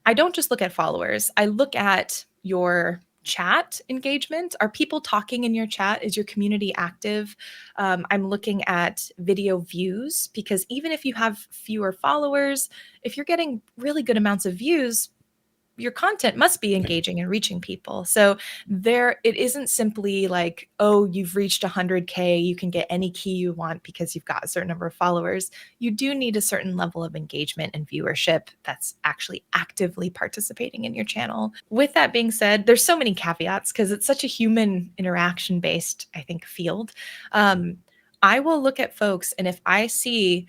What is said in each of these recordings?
I don't just look at followers. I look at your chat engagement. Are people talking in your chat? Is your community active? I'm looking at video views because even if you have fewer followers, if you're getting really good amounts of views, your content must be engaging and reaching people. So it isn't simply like, oh, you've reached 100K, you can get any key you want because you've got a certain number of followers. You do need a certain level of engagement and viewership that's actually actively participating in your channel. With that being said, there's so many caveats because it's such a human interaction based, I think, field. I will look at folks, and if I see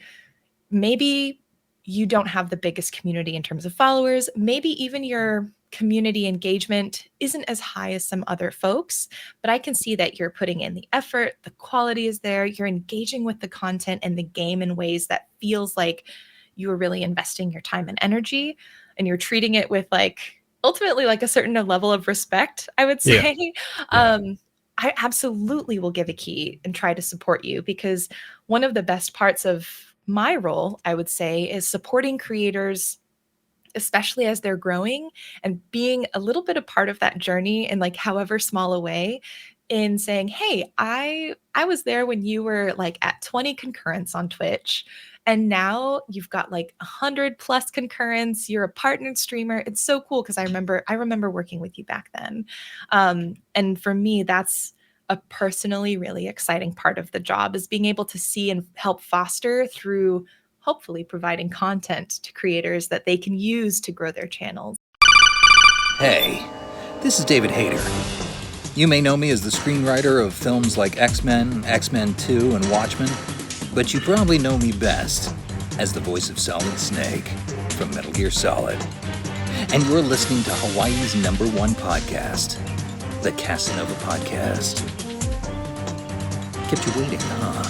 maybe you don't have the biggest community in terms of followers, maybe even your community engagement isn't as high as some other folks, but I can see that you're putting in the effort, the quality is there, you're engaging with the content and the game in ways that feels like you are really investing your time and energy, and you're treating it with ultimately a certain level of respect, I would Yeah. say. Yeah. I absolutely will give a key and try to support you, because one of the best parts of my role, I would say, is supporting creators, especially as they're growing, and being a little bit a part of that journey in however small a way, in saying, hey, I was there when you were at 20 concurrents on Twitch, and now you've got 100 plus concurrents, you're a partnered streamer. It's so cool because I remember working with you back then. And for me, that's a personally really exciting part of the job, is being able to see and help foster through hopefully providing content to creators that they can use to grow their channels. Hey, this is David Hayter. You may know me as the screenwriter of films like X-Men, X-Men 2, and Watchmen, but you probably know me best as the voice of Solid Snake from Metal Gear Solid. And you're listening to Hawaii's #1 podcast, the Kasanova Podcast. Kept you waiting, huh?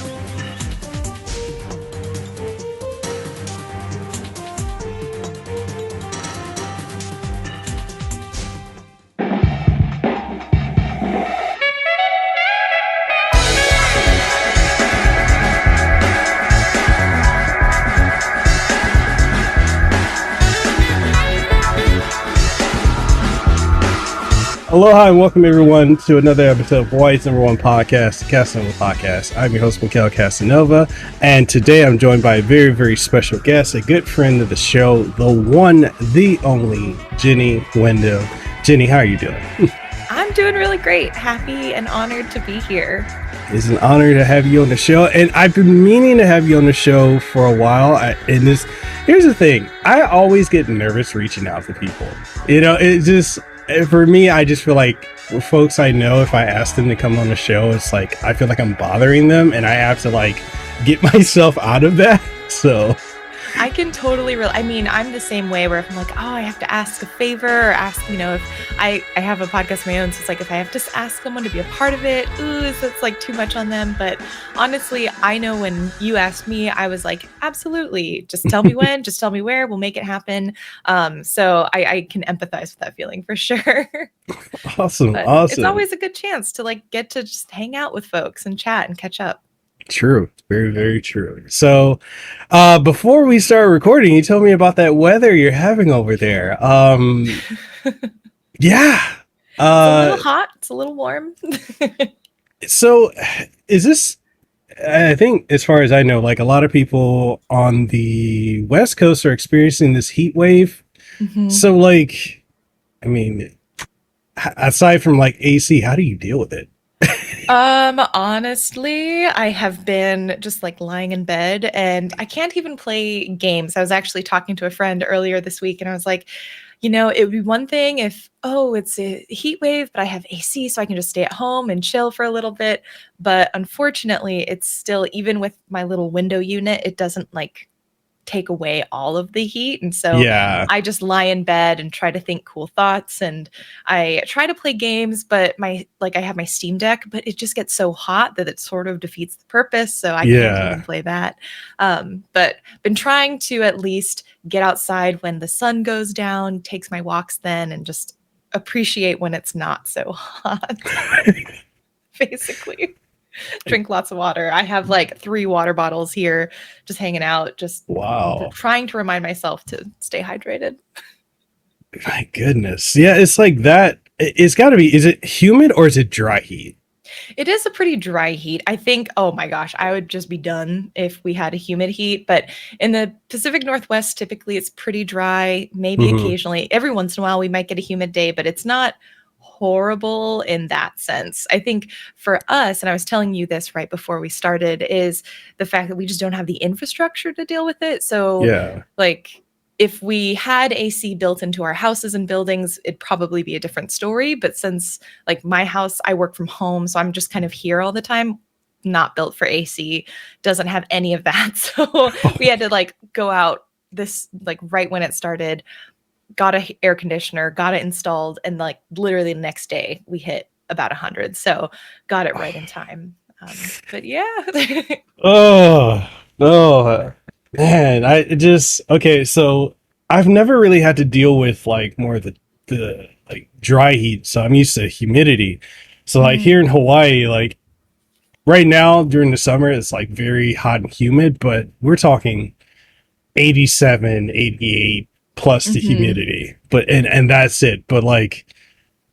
Aloha and welcome everyone to another episode of Hawaii's #1 podcast, the Kasanova Podcast. I'm your host, Mekel Kasanova, and today I'm joined by a very, very special guest, a good friend of the show, the one, the only, Jenny Windom. Jenny, how are you doing? I'm doing really great. Happy and honored to be here. It's an honor to have you on the show, and I've been meaning to have you on the show for a while. Here's the thing, I always get nervous reaching out to people. For me, I just feel like folks I know, if I ask them to come on the show, it's like I feel like I'm bothering them, and I have to get myself out of that. So I can totally I'm the same way, where if I'm like, oh, I have to ask a favor, or ask, if I have a podcast of my own, so it's if I have to ask someone to be a part of it, it's too much on them. But honestly, I know when you asked me, I was like, absolutely, just tell me when, just tell me where, we'll make it happen. So I can empathize with that feeling for sure. Awesome. But Awesome. it's always a good chance to get to just hang out with folks and chat and catch up. True. Very, very true. So, before we start recording, you told me about that weather you're having over there. Yeah. It's a little hot. It's a little warm. So, is this, I think, as far as I know, a lot of people on the West Coast are experiencing this heat wave. Mm-hmm. So, aside from AC, how do you deal with it? Honestly, I have been just lying in bed, and I can't even play games. I was actually talking to a friend earlier this week, and I was like, it would be one thing if, it's a heat wave, but I have AC, so I can just stay at home and chill for a little bit. But unfortunately, it's still, even with my little window unit, it doesn't take away all of the heat. And so Yeah. I just lie in bed and try to think cool thoughts, and I try to play games, but I have my Steam Deck, but it just gets so hot that it sort of defeats the purpose. So I can't even play that. But been trying to at least get outside when the sun goes down, takes my walks then, and just appreciate when it's not so hot. Basically. Drink lots of water. I have 3 water bottles here just hanging out, just Wow. trying to remind myself to stay hydrated. My goodness. Yeah, it's like that. It's got to be. Is it humid or is it dry heat? It is a pretty dry heat. I think, oh my gosh, I would just be done if we had a humid heat. But in the Pacific Northwest, typically it's pretty dry. Maybe Hmm. occasionally, every once in a while, we might get a humid day, but it's not horrible in that sense. I think for us, and I was telling you this right before we started, is the fact that we just don't have the infrastructure to deal with it. So, Yeah. like, if we had AC built into our houses and buildings, it'd probably be a different story. But since like my house, I work from home, so I'm just kind of here all the time, not built for AC, doesn't have any of that. So we had to like go out this like right when it started, got a air conditioner, got it installed, and like literally the next day we hit about 100. So got it right in time. But yeah. Oh, no, man. I just okay. So I've never really had to deal with like more of the like dry heat. So I'm used to humidity. So like here Mm, in Hawaii, like right now during the summer, it's like very hot and humid, but we're talking 87, 88 plus the mhm. humidity. But and that's it. But like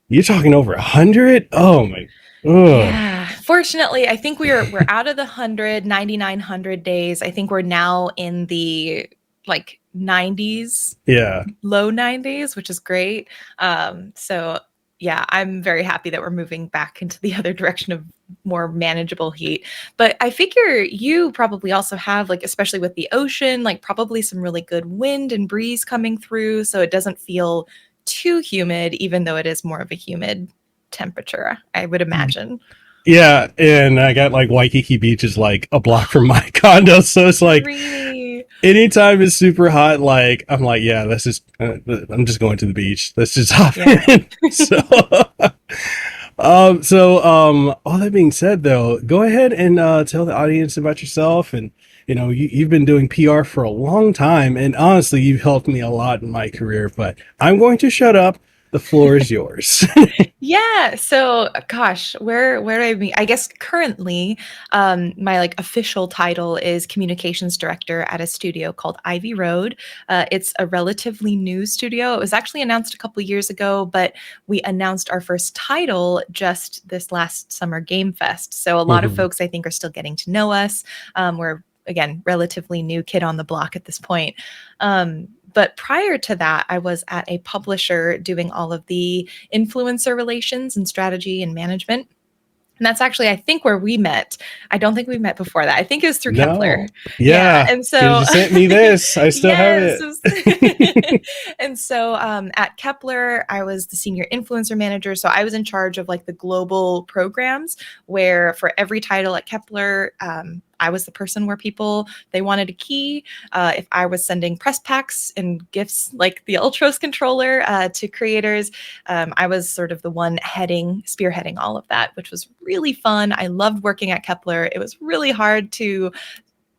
you're talking over 100. Oh my. Oh Yeah. Fortunately, I think we're out of the 100 days. I think we're now in the like 90s, yeah. low 90s, which is great. So yeah, I'm very happy that we're moving back into the other direction of more manageable heat. But I figure you probably also have, like, especially with the ocean, like probably some really good wind and breeze coming through. So it doesn't feel too humid, even though it is more of a humid temperature, I would imagine. Yeah, and I got like Waikiki Beach is like a block from my condo, so it's like Dreamy. anytime it's super hot, like I'm like, yeah, let's just I'm just going to the beach. Let's just hop Yeah. in. So, all that being said, though, go ahead and tell the audience about yourself, and you've been doing PR for a long time, and honestly, you've helped me a lot in my career. But I'm going to shut up. The floor is yours. Yeah. So, gosh, where do I mean? I guess currently, my like official title is communications director at a studio called Ivy Road. It's a relatively new studio. It was actually announced a couple years ago, but we announced our first title just this last summer Game Fest. So a lot of Mhm. folks, I think, are still getting to know us. We're again relatively new kid on the block at this point. But prior to that, I was at a publisher doing all of the influencer relations and strategy and management. And that's actually, I think, where we met. I don't think we met before that. I think it was through Kepler. No. Yeah. Yeah. And Because so, you sent me this. I still have yes. it. And so at Kepler, I was the senior influencer manager. So I was in charge of like the global programs where for every title at Kepler, I was the person where people they wanted a key. If I was sending press packs and gifts like the Ultros controller to creators, I was sort of the one spearheading all of that, which was really fun. I loved working at Kepler. It was really hard to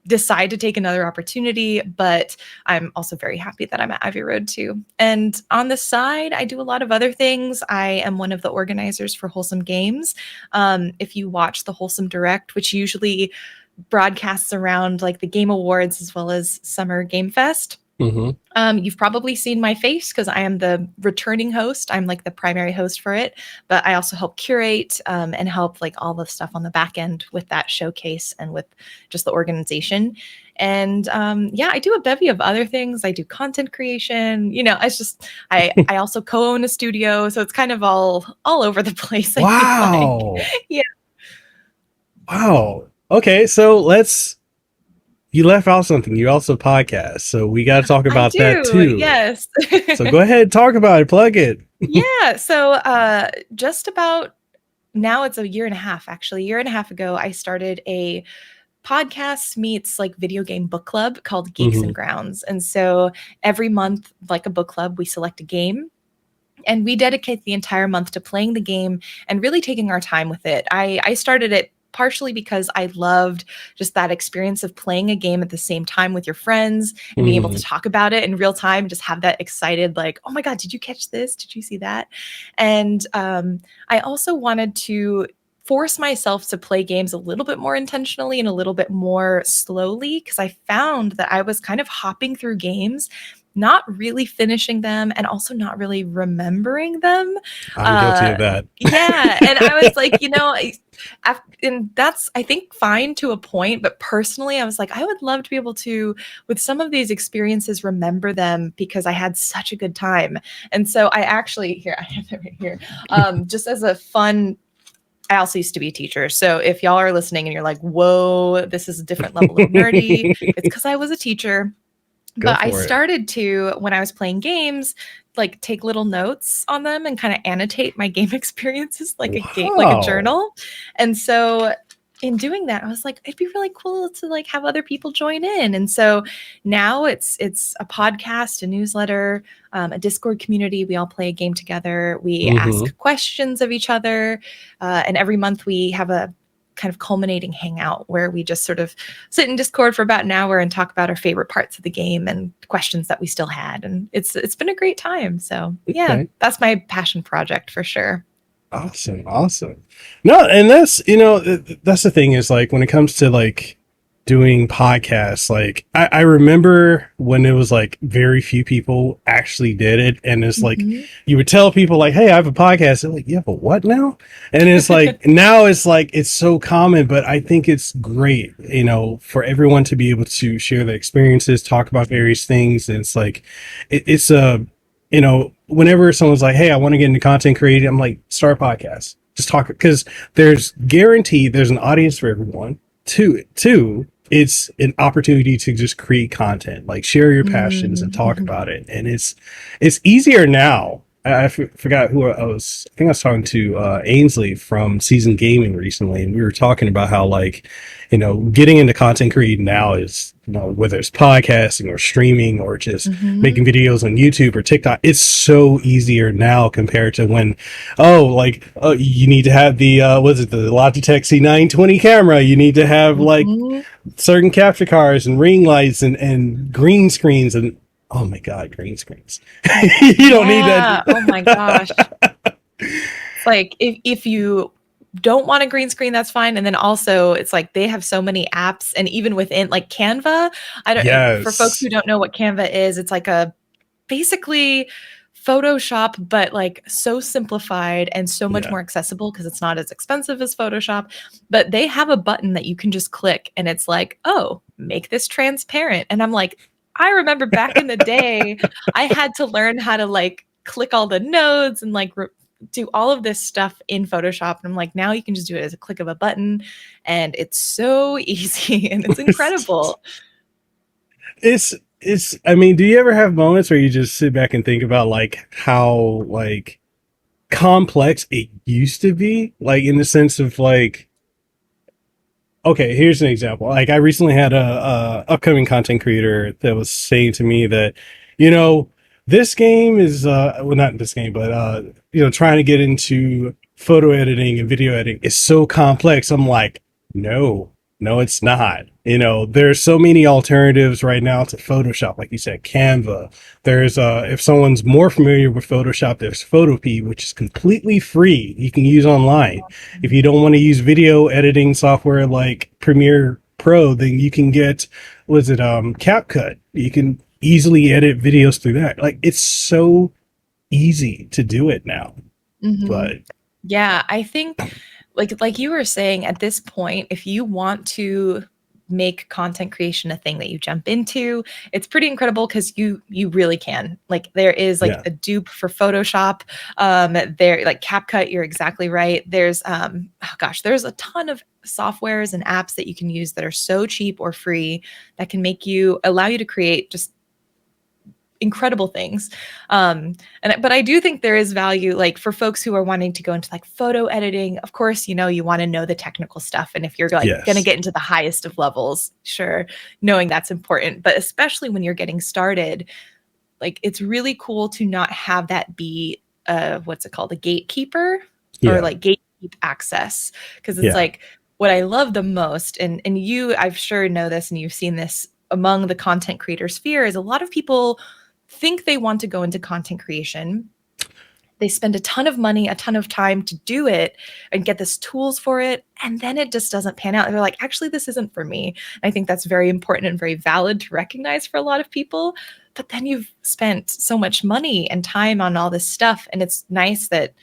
decide to take another opportunity, but I'm also very happy that I'm at Ivy Road too. And on the side, I do a lot of other things. I am one of the organizers for Wholesome Games. If you watch the Wholesome Direct, which usually broadcasts around like the Game Awards as well as Summer Game Fest, Hmm. you've probably seen my face because I am the returning host. I'm like the primary host for it, but I also help curate and help like all the stuff on the back end with that showcase and with just the organization. And yeah, I do a bevy of other things. I do content creation. It's just I also co-own a studio, so it's kind of all over the place. I feel like, Wow. yeah, Wow. Okay, so you left out something. You also podcast, so we got to talk I about that do. too. Yes. So go ahead, talk about it, plug it. Yeah. So just about now it's a year and a half, actually. A year and a half ago, I started a podcast meets like video game book club called Geeks Hmm. and Grounds. And so every month, like a book club, we select a game and we dedicate the entire month to playing the game and really taking our time with it. I started it partially because I loved just that experience of playing a game at the same time with your friends and being able to Hmm. talk about it in real time, just have that excited, like, oh my God, did you catch this? Did you see that? And I also wanted to force myself to play games a little bit more intentionally and a little bit more slowly because I found that I was kind of hopping through games not really finishing them and also not really remembering them. I'm guilty of that. Yeah. And I was like, and that's, I think, fine to a point. But personally, I was like, I would love to be able to, with some of these experiences, remember them because I had such a good time. And so I actually, here, I have it right here, just as a fun, I also used to be a teacher. So if y'all are listening and you're like, whoa, this is a different level of nerdy, it's because I was a teacher. Go But I for it. started to, when I was playing games, like take little notes on them and kind of annotate my game experiences like like a Wow. journal. And so in doing that, I was like, it'd be really cool to like have other people join in. And so now it's a podcast, a newsletter, a Discord community. We all play a game together. We ask questions of each other, and every month we have a kind of culminating hangout where we just sort of sit in Discord for about an hour and talk about our favorite parts of the game and questions that we still had. And it's been a great time. So yeah, that's my passion project for sure. Awesome. No, and that's, that's the thing is like when it comes to like doing podcasts, like I remember when it was like very few people actually did it. And it's like, you would tell people like, hey, I have a podcast. They're like, yeah, but what now? And it's like, now it's like, it's so common, but I think it's great, for everyone to be able to share their experiences, talk about various things. And it's like, it's a, whenever someone's like, hey, I want to get into content creating, I'm like, start a podcast. Just talk, because there's an audience for everyone. Two, it's an opportunity to just create content, like share your passions and talk about it. And it's easier now. I forgot who I think I was talking to Ainsley from Seasoned Gaming recently, and we were talking about how like, getting into content creating now is, whether it's podcasting or streaming or just making videos on YouTube or TikTok, it's so easier now compared to when, you need to have the the Logitech C920 camera, you need to have like certain capture cards and ring lights and green screens and oh my god, green screens. You don't need that. Oh my gosh. It's like if you don't want a green screen, that's fine. And then also it's like they have so many apps, and even within like Canva, for folks who don't know what Canva is, it's like a basically Photoshop, but like so simplified and so much more accessible because it's not as expensive as Photoshop. But they have a button that you can just click and it's like, oh, make this transparent. And I'm like, I remember back in the day, I had to learn how to like click all the nodes and like do all of this stuff in Photoshop. And I'm like, now you can just do it as a click of a button. And it's so easy and it's incredible. I mean, do you ever have moments where you just sit back and think about like how like complex it used to be? Like in the sense of like, okay, here's an example. Like I recently had a upcoming content creator that was saying to me that, this game is well, not this game, but trying to get into photo editing and video editing is so complex. I'm like, no, it's not. There's so many alternatives right now to Photoshop, like you said, Canva. There's if someone's more familiar with Photoshop, there's Photopea, which is completely free. You can use online. If you don't want to use video editing software like Premiere Pro, then you can get CapCut. You can easily edit videos through that. Like it's so easy to do it now. But yeah, I think like you were saying, at this point, if you want to make content creation a thing that you jump into, it's pretty incredible because you really can. Like there is like a dupe for Photoshop. There like CapCut, you're exactly right. There's there's a ton of softwares and apps that you can use that are so cheap or free that can allow you to create just incredible things. But I do think there is value, like for folks who are wanting to go into like photo editing. Of course, you want to know the technical stuff. And if you're like going to get into the highest of levels, sure, knowing that's important. But especially when you're getting started, like it's really cool to not have that be what's it called? A gatekeeper or like gatekeep access. Because it's like what I love the most, and you, I'm sure know this, and you've seen this among the content creator sphere, is a lot of people think they want to go into content creation. They spend a ton of money, a ton of time to do it and get this tools for it. And then it just doesn't pan out. They're like, actually, this isn't for me. I think that's very important and very valid to recognize for a lot of people. but then you've spent so much money and time on all this stuff. And it's nice that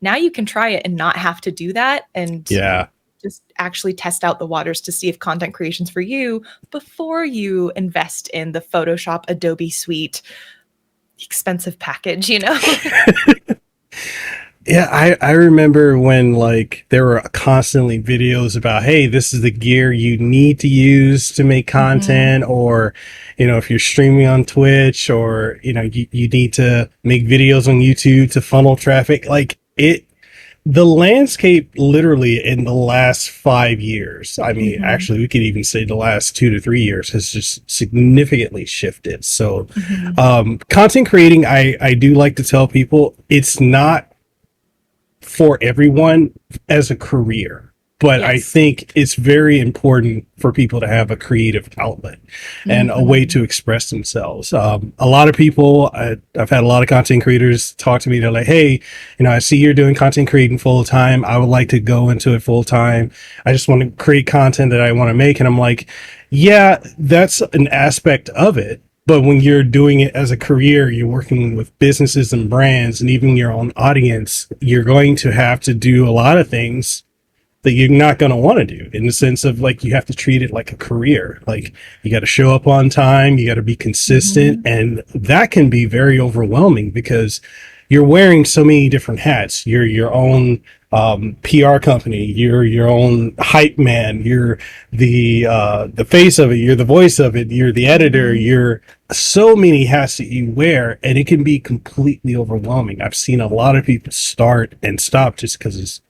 now you can try it and not have to do that and Yeah. just actually test out the waters to see if content creation's for you before you invest in the Photoshop Adobe Suite expensive package, you know? Yeah, I remember when like there were constantly videos about, hey, this is the gear you need to use to make Mhm. content, or, if you're streaming on Twitch, or, you need to make videos on YouTube to funnel traffic. Like the landscape literally in the last 5 years, I mean, Mhm. actually, we could even say the last 2 to 3 years has just significantly shifted. So, Mhm. content creating, I do like to tell people it's not for everyone as a career, but I Yes. think it's very important for people to have a creative outlet and a way Mhm. to express themselves. A lot of people, I've had a lot of content creators talk to me. They're like, hey, I see you're doing content creating full time. I would like to go into it full time. I just want to create content that I want to make. And I'm like, yeah, that's an aspect of it. But when you're doing it as a career, you're working with businesses and brands and even your own audience, you're going to have to do a lot of things that you're not going to want to do, in the sense of like you have to treat it like a career. Like you got to show up on time, you got to be consistent, Mhm. and that can be very overwhelming because you're wearing so many different hats. You're your own PR company, you're your own hype man, you're the face of it, you're the voice of it, you're the editor, Mhm. you're so many hats that you wear, and it can be completely overwhelming. I've seen a lot of people start and stop just because it's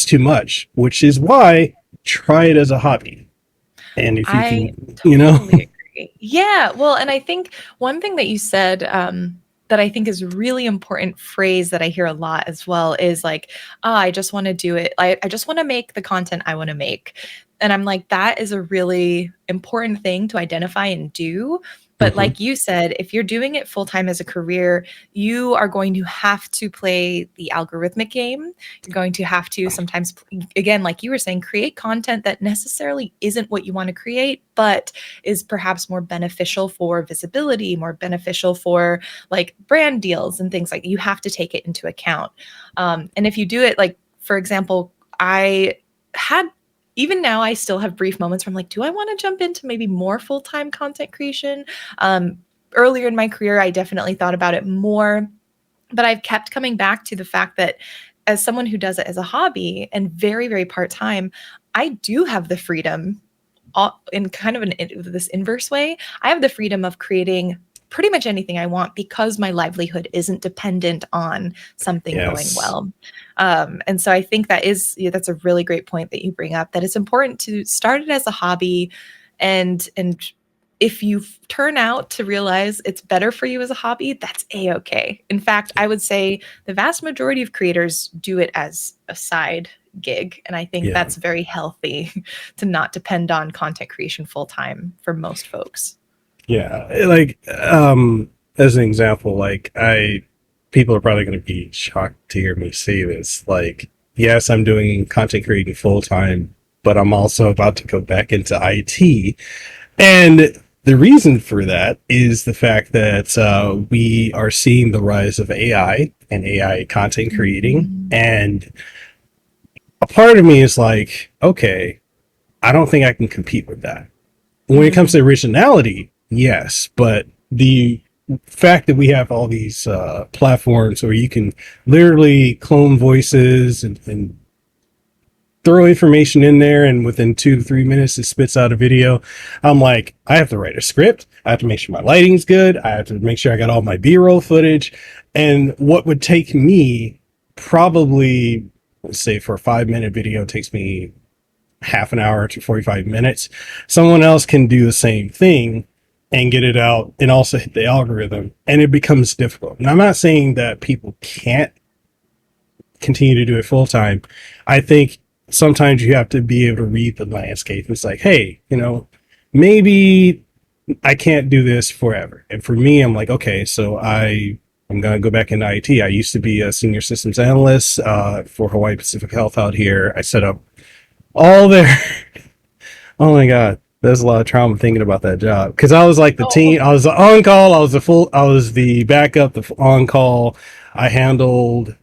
too much, which is why try it as a hobby. And if you I can, totally agree. Yeah, well, and I think one thing that you said, that I think is a really important phrase that I hear a lot as well is like, "Oh, I just wanna do it. I just wanna make the content I wanna make." And I'm like, that is a really important thing to identify and do. But Mhm. like you said, if you're doing it full time as a career, you are going to have to play the algorithmic game. You're going to have to sometimes, again, like you were saying, create content that necessarily isn't what you want to create, but is perhaps more beneficial for visibility, more beneficial for like brand deals and things like that. You have to take it into account. And if you do it, like, for example, I had even now I still have brief moments where I'm like, do I want to jump into maybe more full-time content creation? Um, Earlier in my career, I definitely thought about it more, but I've kept coming back to the fact that as someone who does it as a hobby and very, very part-time, I do have the freedom in kind of this inverse way. I have the freedom of creating pretty much anything I want because my livelihood isn't dependent on something going Yes. well. And so I think that's a really great point that you bring up, that it's important to start it as a hobby, and if you turn out to realize it's better for you as a hobby, that's a-okay. In fact, I would say the vast majority of creators do it as a side gig, and I think Yeah. that's very healthy to not depend on content creation full time for most folks. Yeah. Like, as an example, like people are probably going to be shocked to hear me say this. Like, yes, I'm doing content creating full time, but I'm also about to go back into IT. And the reason for that is the fact that we are seeing the rise of AI and AI content creating. Mhm. And a part of me is like, okay, I don't think I can compete with that. When it comes Mm. to originality, yes, but the fact that we have all these platforms where you can literally clone voices and throw information in there, and within 2 to 3 minutes it spits out a video. I'm like, I have to write a script, I have to make sure my lighting's good, I have to make sure I got all my b-roll footage. And what would take me probably, let's say, for a 5 minute video takes me half an hour to 45 minutes, someone else can do the same thing and get it out and also hit the algorithm, and it becomes difficult. And I'm not saying that people can't continue to do it full time. I think sometimes you have to be able to read the landscape. It's like, hey, maybe I can't do this forever. And for me, I'm like, okay, so I'm gonna go back into IT. I used to be a senior systems analyst for Hawaii Pacific Health out here. I set up all their oh my god, There's a lot of trauma thinking about that job because I was like the Oh, team. I was the on call. I was the backup. The on call. I handled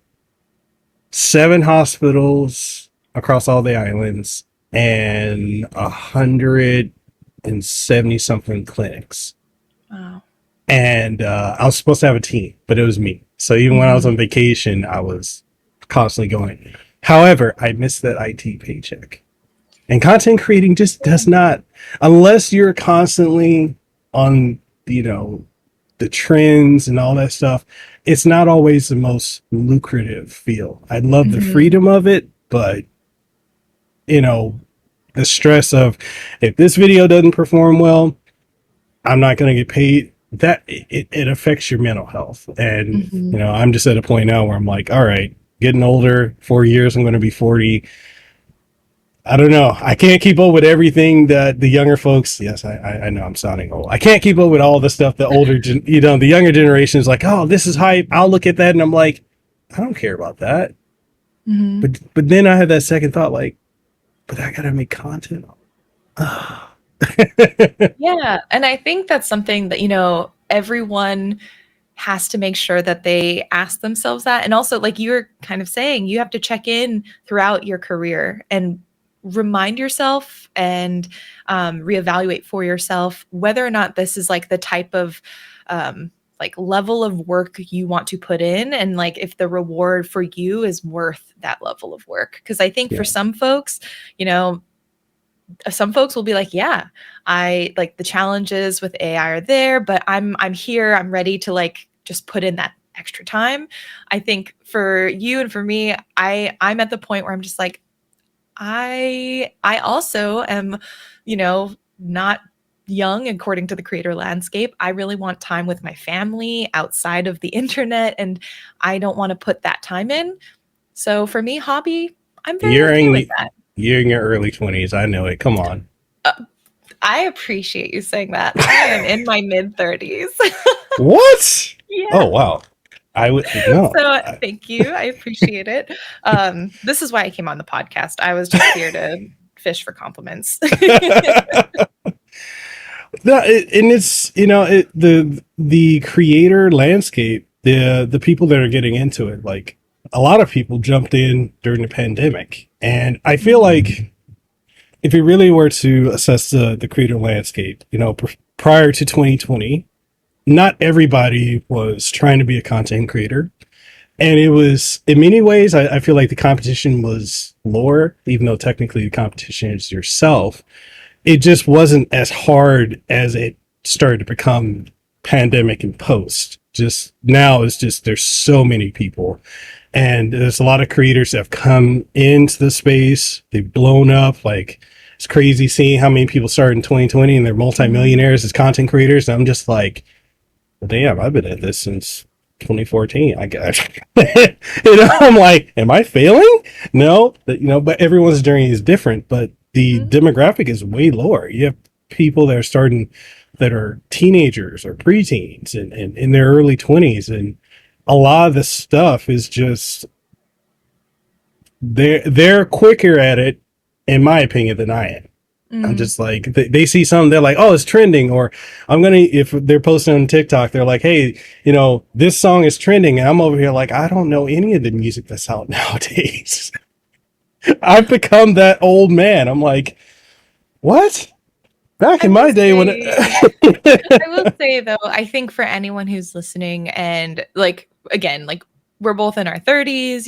7 hospitals across all the islands and 170 something clinics. wow. And I was supposed to have a team, but it was me. So even when I was Mhm. on vacation, I was constantly going. However, I missed that IT paycheck. And content creating just does not, unless you're constantly on, you know, the trends and all that stuff, it's not always the most lucrative field. I love the Mhm. freedom of it, but, you know, the stress of if this video doesn't perform well, I'm not going to get paid. That it affects your mental health. And, Mhm. I'm just at a point now where I'm like, all right, getting older, 4 years, I'm going to be 40. I don't know. I can't keep up with everything that the younger folks. Yes, I know I'm sounding old. I can't keep up with all the stuff the older, the younger generation is like, oh, this is hype. I'll look at that and I'm like, I don't care about that. Mhm. But then I had that second thought, like, but I gotta make content. Yeah, and I think that's something that, everyone has to make sure that they ask themselves that. And also, like you were kind of saying, you have to check in throughout your career and remind yourself and reevaluate for yourself whether or not this is like the type of um, like level of work you want to put in, and like if the reward for you is worth that level of work. Because I think for Yeah, some folks, you know, some folks will be like, yeah, I like the challenges with AI are there, but I'm here, I'm ready to like just put in that extra time. I think for you and for me, I'm at the point where I'm just like, I also am, not young according to the creator landscape. I really want time with my family outside of the internet, and I don't want to put that time in. So for me, hobby, I'm very you're okay with in that. you're in your early 20s. I know it. Come on. Uh, I appreciate you saying that. I am in my mid 30s. What? Oh Yeah. wow. I would no. So thank you. I appreciate it. This is why I came on the podcast. I was just here to fish for compliments. No, and it's the creator landscape, the people that are getting into it, like a lot of people jumped in during the pandemic, and I feel like if you really were to assess the creator landscape, prior to 2020, not everybody was trying to be a content creator, and it was in many ways I feel like the competition was lower, even though technically the competition is yourself. It just wasn't as hard as it started to become pandemic and post. Just now it's just there's so many people, and there's a lot of creators that have come into the space. They've blown up. Like it's crazy seeing how many people started in 2020 and they're Mhm. multimillionaires as content creators. And I'm just like, well, damn, I've been at this since 2014. I guess. I'm like, am I failing? No, but everyone's journey is different. But the Mhm. demographic is way lower. You have people that are starting, that are teenagers or preteens and in their early 20s, and a lot of the stuff is just they're quicker at it, in my opinion, than I am. I'm Mm. just like they see something, they're like, oh, it's trending, or if they're posting on TikTok, they're like, hey, this song is trending, and I'm over here like, I don't know any of the music that's out nowadays. I've become that old man. I'm like, what? Back I in will my day when say I will say though, I think for anyone who's listening and like again, like we're both in our 30s,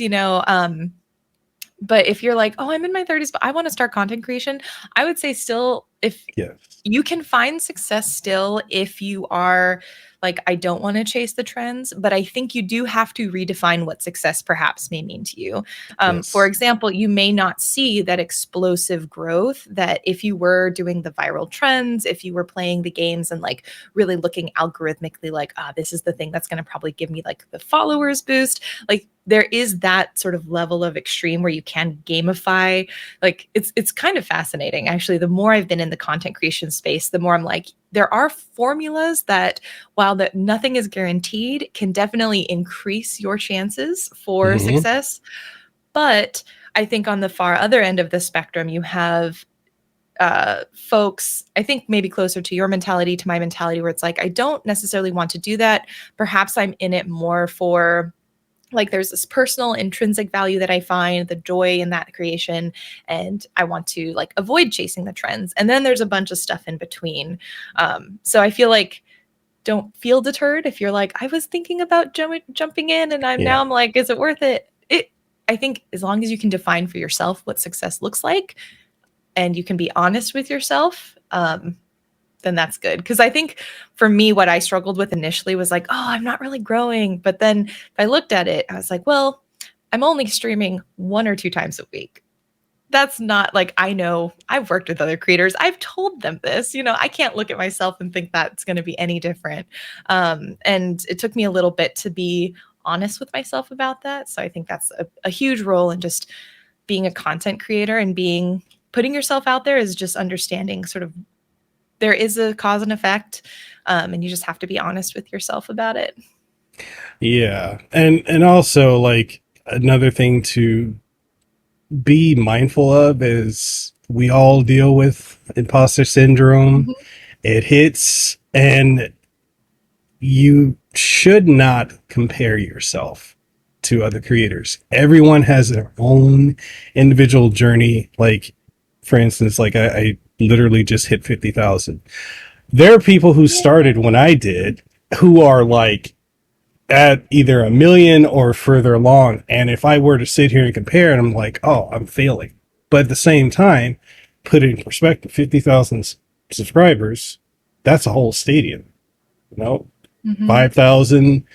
but if you're like, "Oh, I'm in my 30s, but I wanna start content creation," I would say still if yes, you can find success still if you are like, "I don't wanna chase the trends," but I think you do have to redefine what success perhaps may mean to you. For yes, example, you may not see that explosive growth that if you were doing the viral trends, if you were playing the games and, like, really looking algorithmically like, "Ah, this is the thing that's gonna probably give me, like, the followers boost," like there is that sort of level of extreme where you can gamify. Like it's kind of fascinating actually. The more I've been in the content creation space, the more I'm like there are formulas that while that nothing is guaranteed can definitely increase your chances for mm-hmm. success. But I think on the far other end of the spectrum you have folks, I think maybe closer to your mentality, to my mentality, where it's like, I don't necessarily want to do that. Perhaps I'm in it more for like there's this personal intrinsic value that I find, the joy in that creation, and I want to like avoid chasing the trends. And then there's a bunch of stuff in between. So I feel like don't feel deterred if you're like, I was thinking about jumping in and Yeah. I'm like, is it worth it? I think as long as you can define for yourself what success looks like and you can be honest with yourself, then that's good. Because I think for me, what I struggled with initially was like, oh, I'm not really growing. But then if I looked at it, I was like, well, I'm only streaming 1 or 2 times a week. That's not like, I know I've worked with other creators. I've told them this, I can't look at myself and think that's going to be any different. And it took me a little bit to be honest with myself about that. So I think that's a huge role in just being a content creator and putting yourself out there is just understanding sort of there is a cause and effect, and you just have to be honest with yourself about it. Yeah. And also like another thing to be mindful of is we all deal with imposter syndrome. Mm-hmm. It hits, and you should not compare yourself to other creators. Everyone has their own individual journey. Like, for instance, like I literally just hit 50,000. There are people who started when I did who are like at either a million or further along. And if I were to sit here and compare it, I'm like, oh, I'm failing. But at the same time, put it in perspective, 50,000 subscribers, that's a whole stadium. You know, Mm-hmm. 5,000,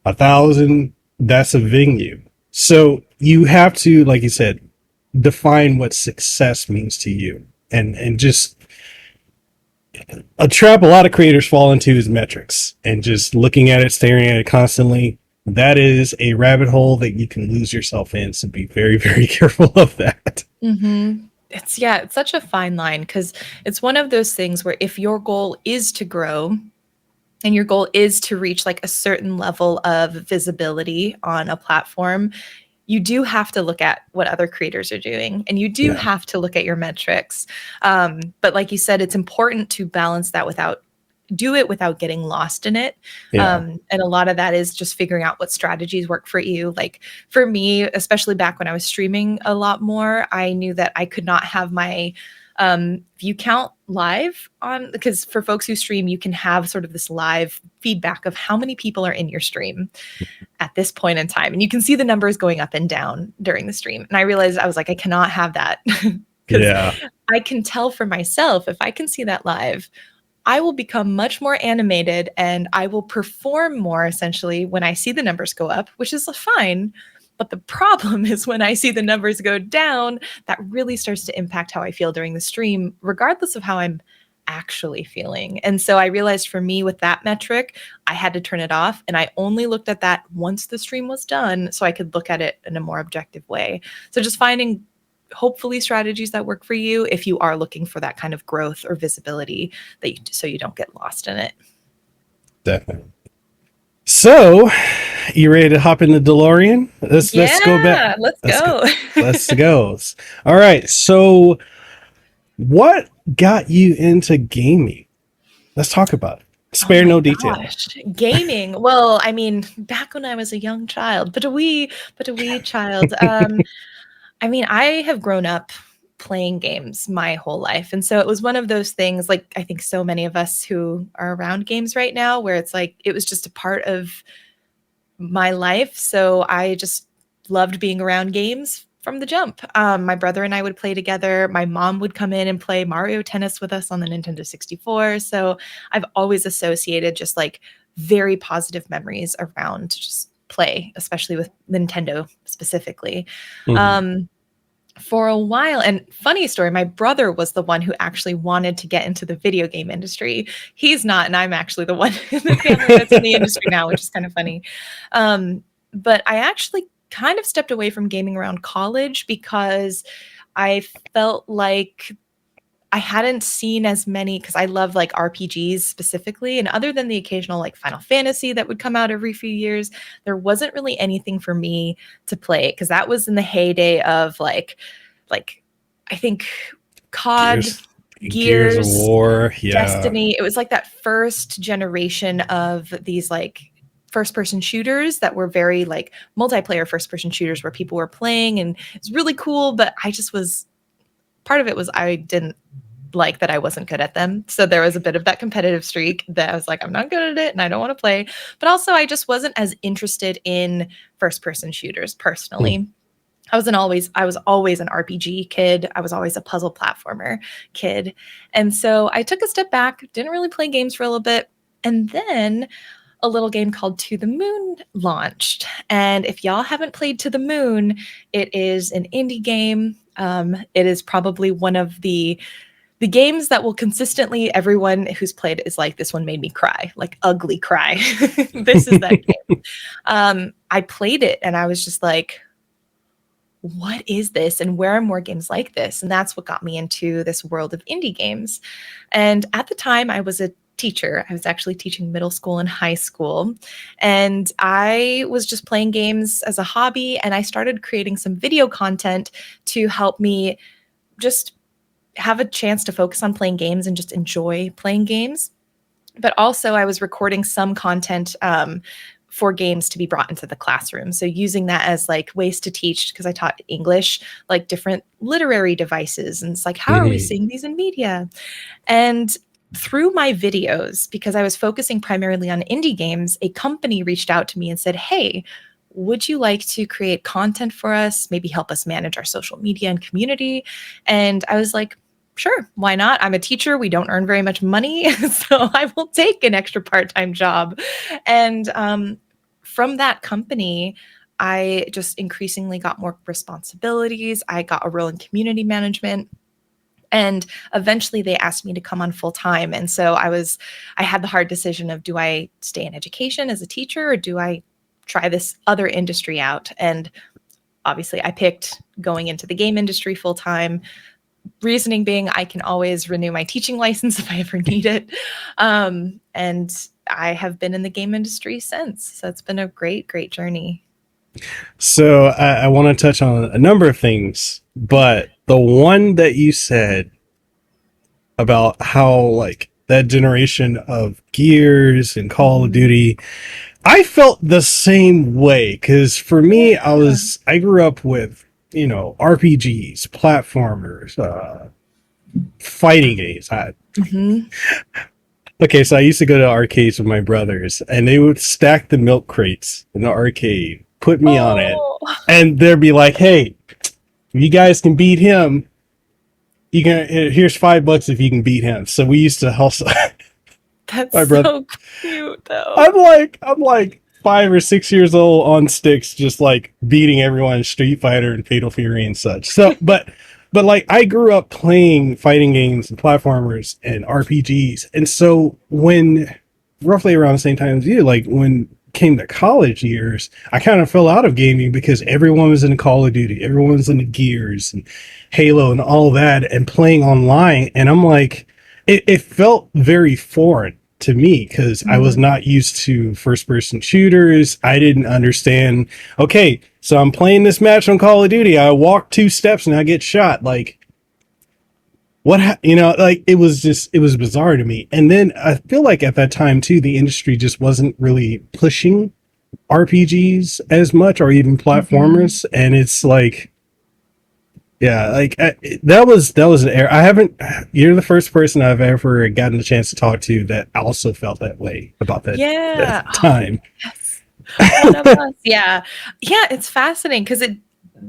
1,000, that's a venue. So you have to, like you said, define what success means to you. And just a trap a lot of creators fall into is metrics and just looking at it, staring at it constantly. That is a rabbit hole that you can lose yourself in. So be very, very careful of that. Mm-hmm. It's such a fine line because it's one of those things where if your goal is to grow and your goal is to reach like a certain level of visibility on a platform, you do have to look at what other creators are doing and you do Yeah. have to look at your metrics. But like you said, it's important to balance that without getting lost in it. Yeah. And a lot of that is just figuring out what strategies work for you. Like for me, especially back when I was streaming a lot more, I knew that I could not have my view count live on, because for folks who stream, you can have sort of this live feedback of how many people are in your stream at this point in time. And you can see the numbers going up and down during the stream. And I realized I was like, I cannot have that because Yeah. I can tell for myself, if I can see that live, I will become much more animated and I will perform more essentially when I see the numbers go up, which is fine. But the problem is when I see the numbers go down, that really starts to impact how I feel during the stream, regardless of how I'm actually feeling. And so I realized for me with that metric, I had to turn it off. And I only looked at that once the stream was done so I could look at it in a more objective way. So just finding hopefully strategies that work for you if you are looking for that kind of growth or visibility so you don't get lost in it. Definitely. So, you ready to hop in the DeLorean? Let's go back. Let's go. Let's go. All right. So, what got you into gaming? Let's talk about it. Spare no detail. Gaming. Well, I mean, back when I was a young child, but a wee child. I mean, I have grown up playing games my whole life. And so it was one of those things, like I think so many of us who are around games right now, where it's like it was just a part of my life. So I just loved being around games from the jump. My brother and I would play together. My mom would come in and play Mario Tennis with us on the Nintendo 64. So I've always associated just like very positive memories around just play, especially with Nintendo specifically. Mm-hmm. For a while, and funny story, my brother was the one who actually wanted to get into the video game industry. He's not, and I'm actually the one in the family that's in the industry now, which is kind of funny. But I actually kind of stepped away from gaming around college because I felt like I hadn't seen as many, because I love like RPGs specifically. And other than the occasional like Final Fantasy that would come out every few years, there wasn't really anything for me to play, because that was in the heyday of like I think COD. Gears of Gears, War, yeah. Destiny. It was like that first generation of these like first person shooters that were very like multiplayer first person shooters where people were playing and it's really cool. But I just was part of it was I didn't like that I wasn't good at them. So there was a bit of that competitive streak that I was like, I'm not good at it and I don't want to play. But also I just wasn't as interested in first person shooters Hmm. personally. I was always an RPG kid. I was always a puzzle platformer kid. And so I took a step back, didn't really play games for a little bit. And then a little game called To the Moon launched. And if y'all haven't played To the Moon, it is an indie game. It is probably one of the games that will consistently everyone who's played is like this one made me cry, like ugly cry. This is that game. I played it and I was just like, what is this and where are more games like this? And that's what got me into this world of indie games. And at the time I was a teacher. I was actually teaching middle school and high school. And I was just playing games as a hobby. And I started creating some video content to help me just have a chance to focus on playing games and just enjoy playing games. But also, I was recording some content for games to be brought into the classroom. So using that as like ways to teach, because I taught English, like different literary devices. And it's like, how are we Hmm. seeing these in media? And through my videos, because I was focusing primarily on indie games, a company reached out to me and said, hey, would you like to create content for us? Maybe help us manage our social media and community? And I was like, sure, why not? I'm a teacher. We don't earn very much money. So I will take an extra part time job. And from that company, I just increasingly got more responsibilities. I got a role in community management. And eventually they asked me to come on full time. And so I had the hard decision of do I stay in education as a teacher or do I try this other industry out? And obviously I picked going into the game industry full time. Reasoning being I can always renew my teaching license if I ever need it. And I have been in the game industry since. So it's been a great, great journey. So I want to touch on a number of things, but the one that you said about how like that generation of Gears and Call of Mhm. Duty, I felt the same way because for me, Yeah. I grew up with RPGs, platformers, fighting games. Mhm. Okay, so I used to go to arcades with my brothers, and they would stack the milk crates in the arcade, put me on it, Oh, and they'd be like, "Hey, if you guys can beat him, you can. Here's $5 if you can beat him." So we used to hustle. that's My brother, so cute though. I'm like 5 or 6 years old on sticks, just like beating everyone in Street Fighter and Fatal Fury and such. So, but like I grew up playing fighting games and platformers and RPGs, and so when roughly around the same time as you, like when came to college years, I kind of fell out of gaming because everyone was in Call of Duty, everyone was into Gears and Halo and all that, and playing online, and I'm like, it felt very foreign to me because I was Mhm. not used to first person shooters. I didn't understand. Okay, so I'm playing this match on Call of Duty. I walk 2 steps and I get shot. Like, like it was bizarre to me. And then I feel like at that time too, the industry just wasn't really pushing RPGs as much or even Mhm. platformers. And it's like, yeah, like that was an error. I haven't. You're the first person I've ever gotten the chance to talk to that also felt that way about that Yeah. Oh, time. yes. One of us. Yeah. Yeah, it's fascinating because it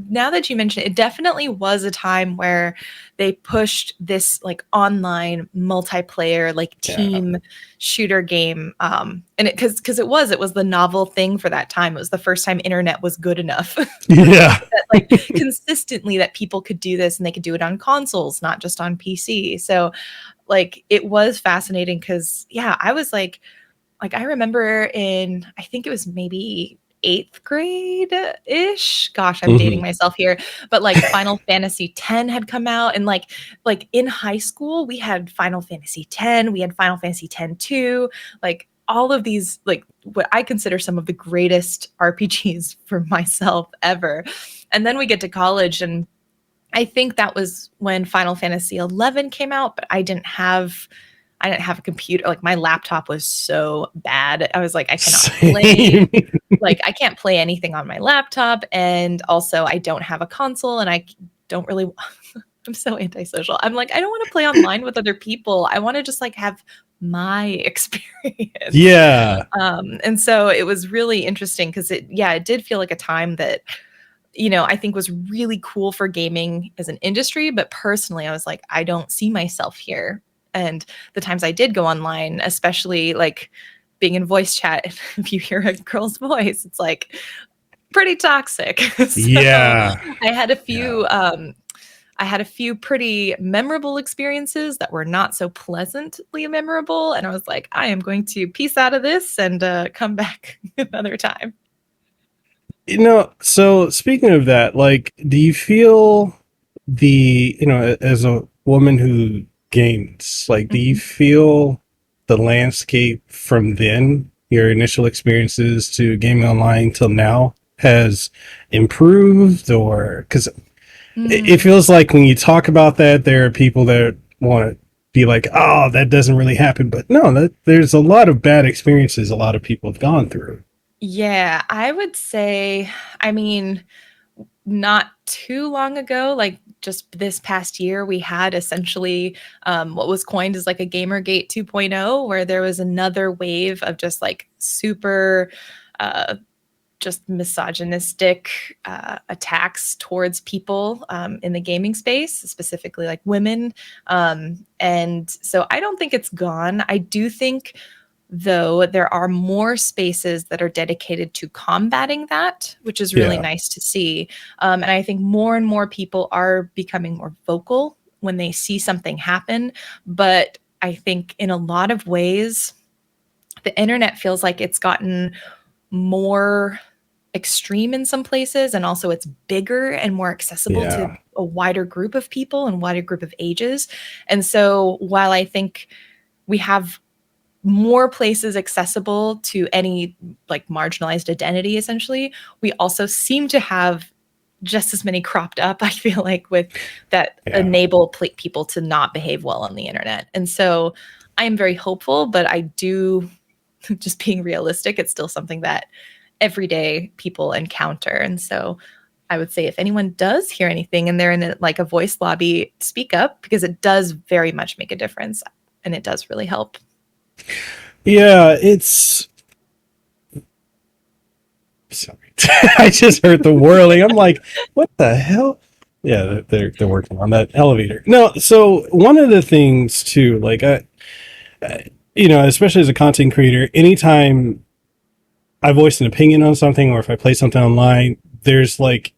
now that you mention it, it definitely was a time where they pushed this like online multiplayer like Yeah, team shooter game and it was the novel thing for that time. It was the first time internet was good enough yeah, that like consistently that people could do this and they could do it on consoles, not just on PC. So like it was fascinating because yeah, I was like I remember in I think it was maybe 8th grade ish. Gosh, I'm dating hmm, myself here. But like Final Fantasy X had come out and like in high school we had Final Fantasy X, we had Final Fantasy X 2, like all of these like what I consider some of the greatest RPGs for myself ever. And then we get to college and I think that was when Final Fantasy 11 came out, but I didn't have a computer. Like my laptop was so bad. I was like, I cannot play. Same. Like I can't play anything on my laptop, and also I don't have a console, and I don't really. I'm so antisocial. I'm like, I don't want to play online with other people. I want to just like have my experience. Yeah. And so it was really interesting because it did feel like a time that, I think was really cool for gaming as an industry. But personally, I was like, I don't see myself here. And the times I did go online, especially like being in voice chat, if you hear a girl's voice, it's like pretty toxic. So Yeah. I had a Yeah. few I had a few pretty memorable experiences that were not so pleasantly memorable. And I was like, I am going to peace out of this and come back another time. So speaking of that, like, do you feel as a woman who games, like, do you Mhm. feel the landscape from then, your initial experiences to gaming online till now, has improved? Or because it Mm. feels like when you talk about that, there are people that want to be like, oh, that doesn't really happen. But no, there's a lot of bad experiences a lot of people have gone through. Yeah, I would say, I mean, not too long ago, like just this past year, we had essentially what was coined as like a Gamergate 2.0, where there was another wave of just like super uh, just misogynistic attacks towards people in the gaming space, specifically like women. And so I don't think it's gone. I do think, though, there are more spaces that are dedicated to combating that, which is really Yeah. nice to see. And I think more and more people are becoming more vocal when they see something happen. But I think in a lot of ways, the internet feels like it's gotten more extreme in some places, and also it's bigger and more accessible to Yeah. a wider group of people and wider group of ages. And so while I think we have more places accessible to any like marginalized identity, essentially, we also seem to have just as many cropped up, I feel like, with that Yeah. enable people to not behave well on the internet. And so I am very hopeful, but I do, just being realistic, it's still something that everyday people encounter. And so I would say if anyone does hear anything and they're in like a voice lobby, speak up, because it does very much make a difference and it does really help. Yeah, it's sorry. I just heard the whirling. I'm like, what the hell? Yeah, they're working on that elevator. No, so one of the things too, like especially as a content creator, anytime I voice an opinion on something or if I play something online, there's like,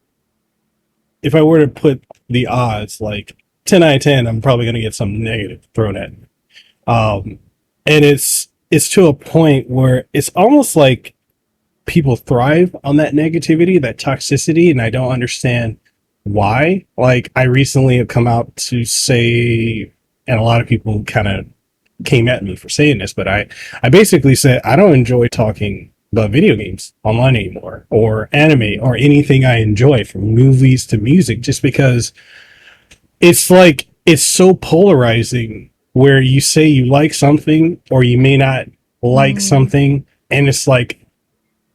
if I were to put the odds, like 10 out of 10, I'm probably going to get something negative thrown at me. Um, and it's to a point where it's almost like people thrive on that negativity, that toxicity, and I don't understand why. Like, I recently have come out to say, and a lot of people kind of came at me for saying this, but I basically said I don't enjoy talking about video games online anymore, or anime, or anything I enjoy, from movies to music, just because it's like it's so polarizing, where you say you like something or you may not like Mm, something, and it's like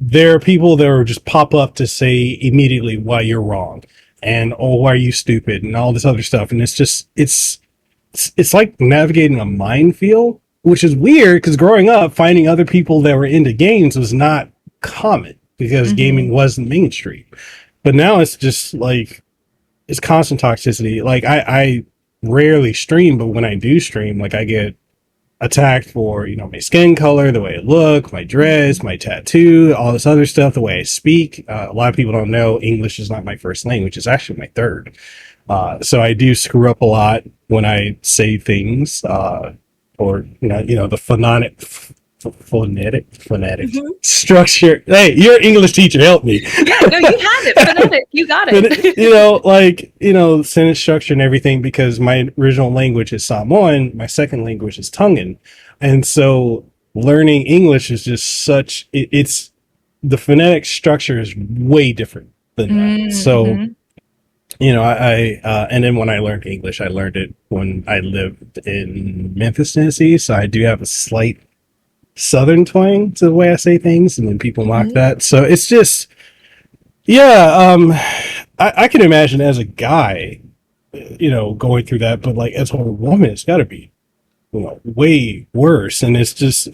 there are people that will just pop up to say immediately why you're wrong, and oh, why are you stupid, and all this other stuff. And it's like navigating a minefield, which is weird because growing up, finding other people that were into games was not common because gaming mhm. wasn't mainstream. But now it's just like it's constant toxicity. Like, I rarely stream, but when I do stream, like, I get attacked for my skin color, the way I look, my dress, Mhm. my tattoo, all this other stuff, the way I speak. A lot of people don't know English is not my first language; it's actually my third. So I do screw up a lot when I say things, or the phonetic Mhm. structure. Hey, you're an English teacher, help me. Yeah, no, you had it. Phonetic, you got it. Like, sentence structure and everything, because my original language is Samoan, my second language is Tongan. And so learning English is just it's the phonetic structure is way different than that. So Mhm. And then when I learned English, I learned it when I lived in Memphis, Tennessee. So I do have a slight Southern twang to the way I say things, and then people mock Mhm. that. So it's just, yeah. I can imagine as a guy, going through that, but like as a woman, it's got to be, way worse. And it's just,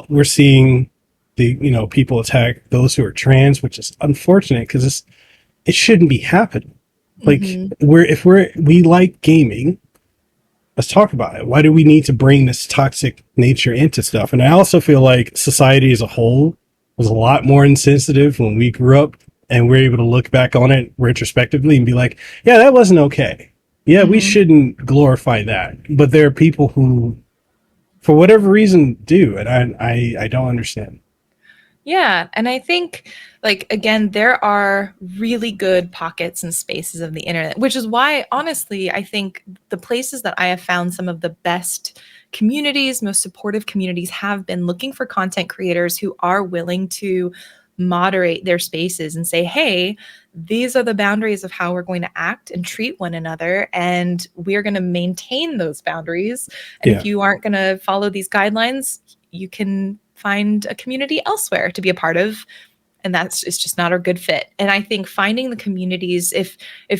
we're seeing the, people attack those who are trans, which is unfortunate because it shouldn't be happening. Like Mhm. we like gaming, let's talk about it. Why do we need to bring this toxic nature into stuff? And I also feel like society as a whole was a lot more insensitive when we grew up, and we're able to look back on it retrospectively and be like, yeah, that wasn't okay. Yeah, we Mhm. shouldn't glorify that. But there are people who, for whatever reason, do, and I don't understand. Yeah, and I think, like, again, there are really good pockets and spaces of the internet, which is why, honestly, I think the places that I have found some of the best communities, most supportive communities, have been looking for content creators who are willing to moderate their spaces and say, hey, these are the boundaries of how we're going to act and treat one another, and we're going to maintain those boundaries. And if Yeah, you aren't going to follow these guidelines, you can find a community elsewhere to be a part of, and that's it's just not a good fit. And I think finding the communities, if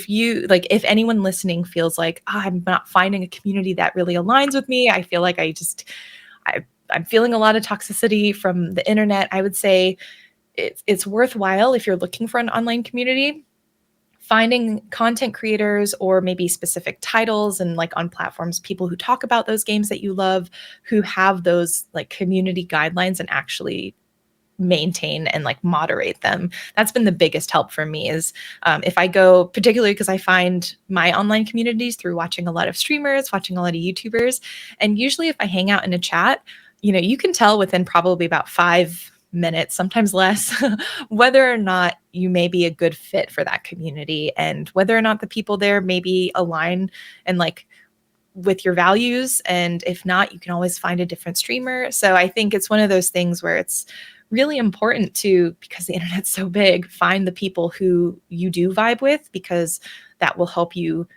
you like, if anyone listening feels like, "Ah, I'm not finding a community that really aligns with me, I feel like I'm feeling a lot of toxicity from the internet," I would say it's worthwhile, if you're looking for an online community, finding content creators or maybe specific titles, and like on platforms, people who talk about those games that you love, who have those like community guidelines and actually maintain and like moderate them. That's been the biggest help for me. Is if I go, particularly because I find my online communities through watching a lot of streamers, watching a lot of YouTubers, and usually if I hang out in a chat, you can tell within probably about 5 minutes, sometimes less, whether or not you may be a good fit for that community, and whether or not the people there maybe align and like with your values. And if not, you can always find a different streamer. So I think it's one of those things where it's really important to, because the internet's so big, find the people who you do vibe with, because that will help you,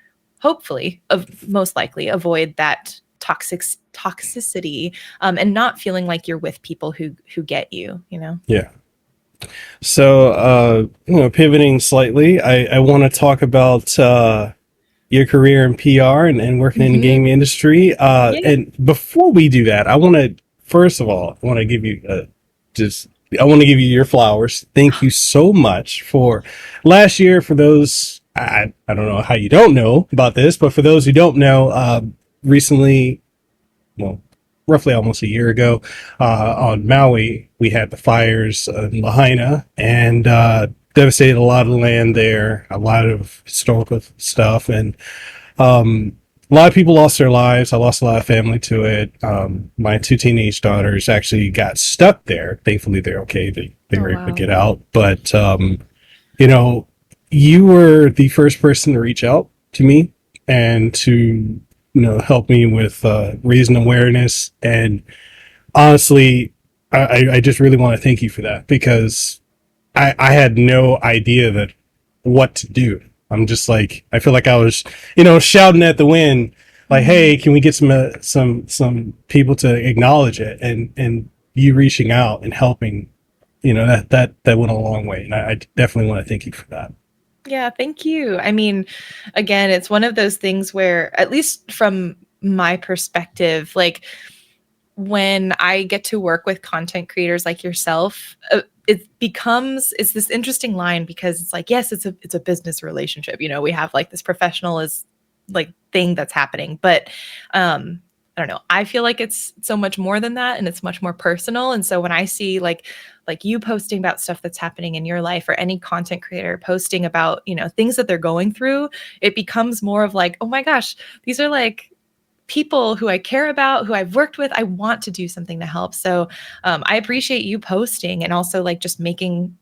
hopefully, most likely, avoid that toxicity, and not feeling like you're with people who get you. yeah. So, pivoting slightly, I want to talk about your career in PR and working in the Hmm. gaming industry. Yeah. And before we do that, I want to first of all, I want to give you just I want to give you your flowers. Thank you so much for last year. For those, I don't know how you don't know about this, but for those who don't know, recently, well, roughly almost a year ago, on Maui, we had the fires in Lahaina, and devastated a lot of land there, a lot of historical stuff, and a lot of people lost their lives. I lost a lot of family to it. My two teenage daughters actually got stuck there. Thankfully, they're okay. They Oh, were able to wow. get out. But, you know, you were the first person to reach out to me and to, help me with raising awareness. And honestly, I just really want to thank you for that, because I had no idea that what to do. I'm just like, I feel like I was, shouting at the wind, like, Mhm. "Hey, can we get some people to acknowledge it?" And you reaching out and helping, that went a long way, and I definitely want to thank you for that. Yeah, thank you. I mean, again, it's one of those things where, at least from my perspective, like, when I get to work with content creators like yourself, it's this interesting line, because it's like, yes, it's a business relationship. We have like this professional is like thing that's happening, but I don't know. I feel like it's so much more than that, and it's much more personal. And so when I see like you posting about stuff that's happening in your life, or any content creator posting about things that they're going through, it becomes more of like, oh my gosh, these are like people who I care about, who I've worked with. I want to do something to help. So I appreciate you posting, and also like just making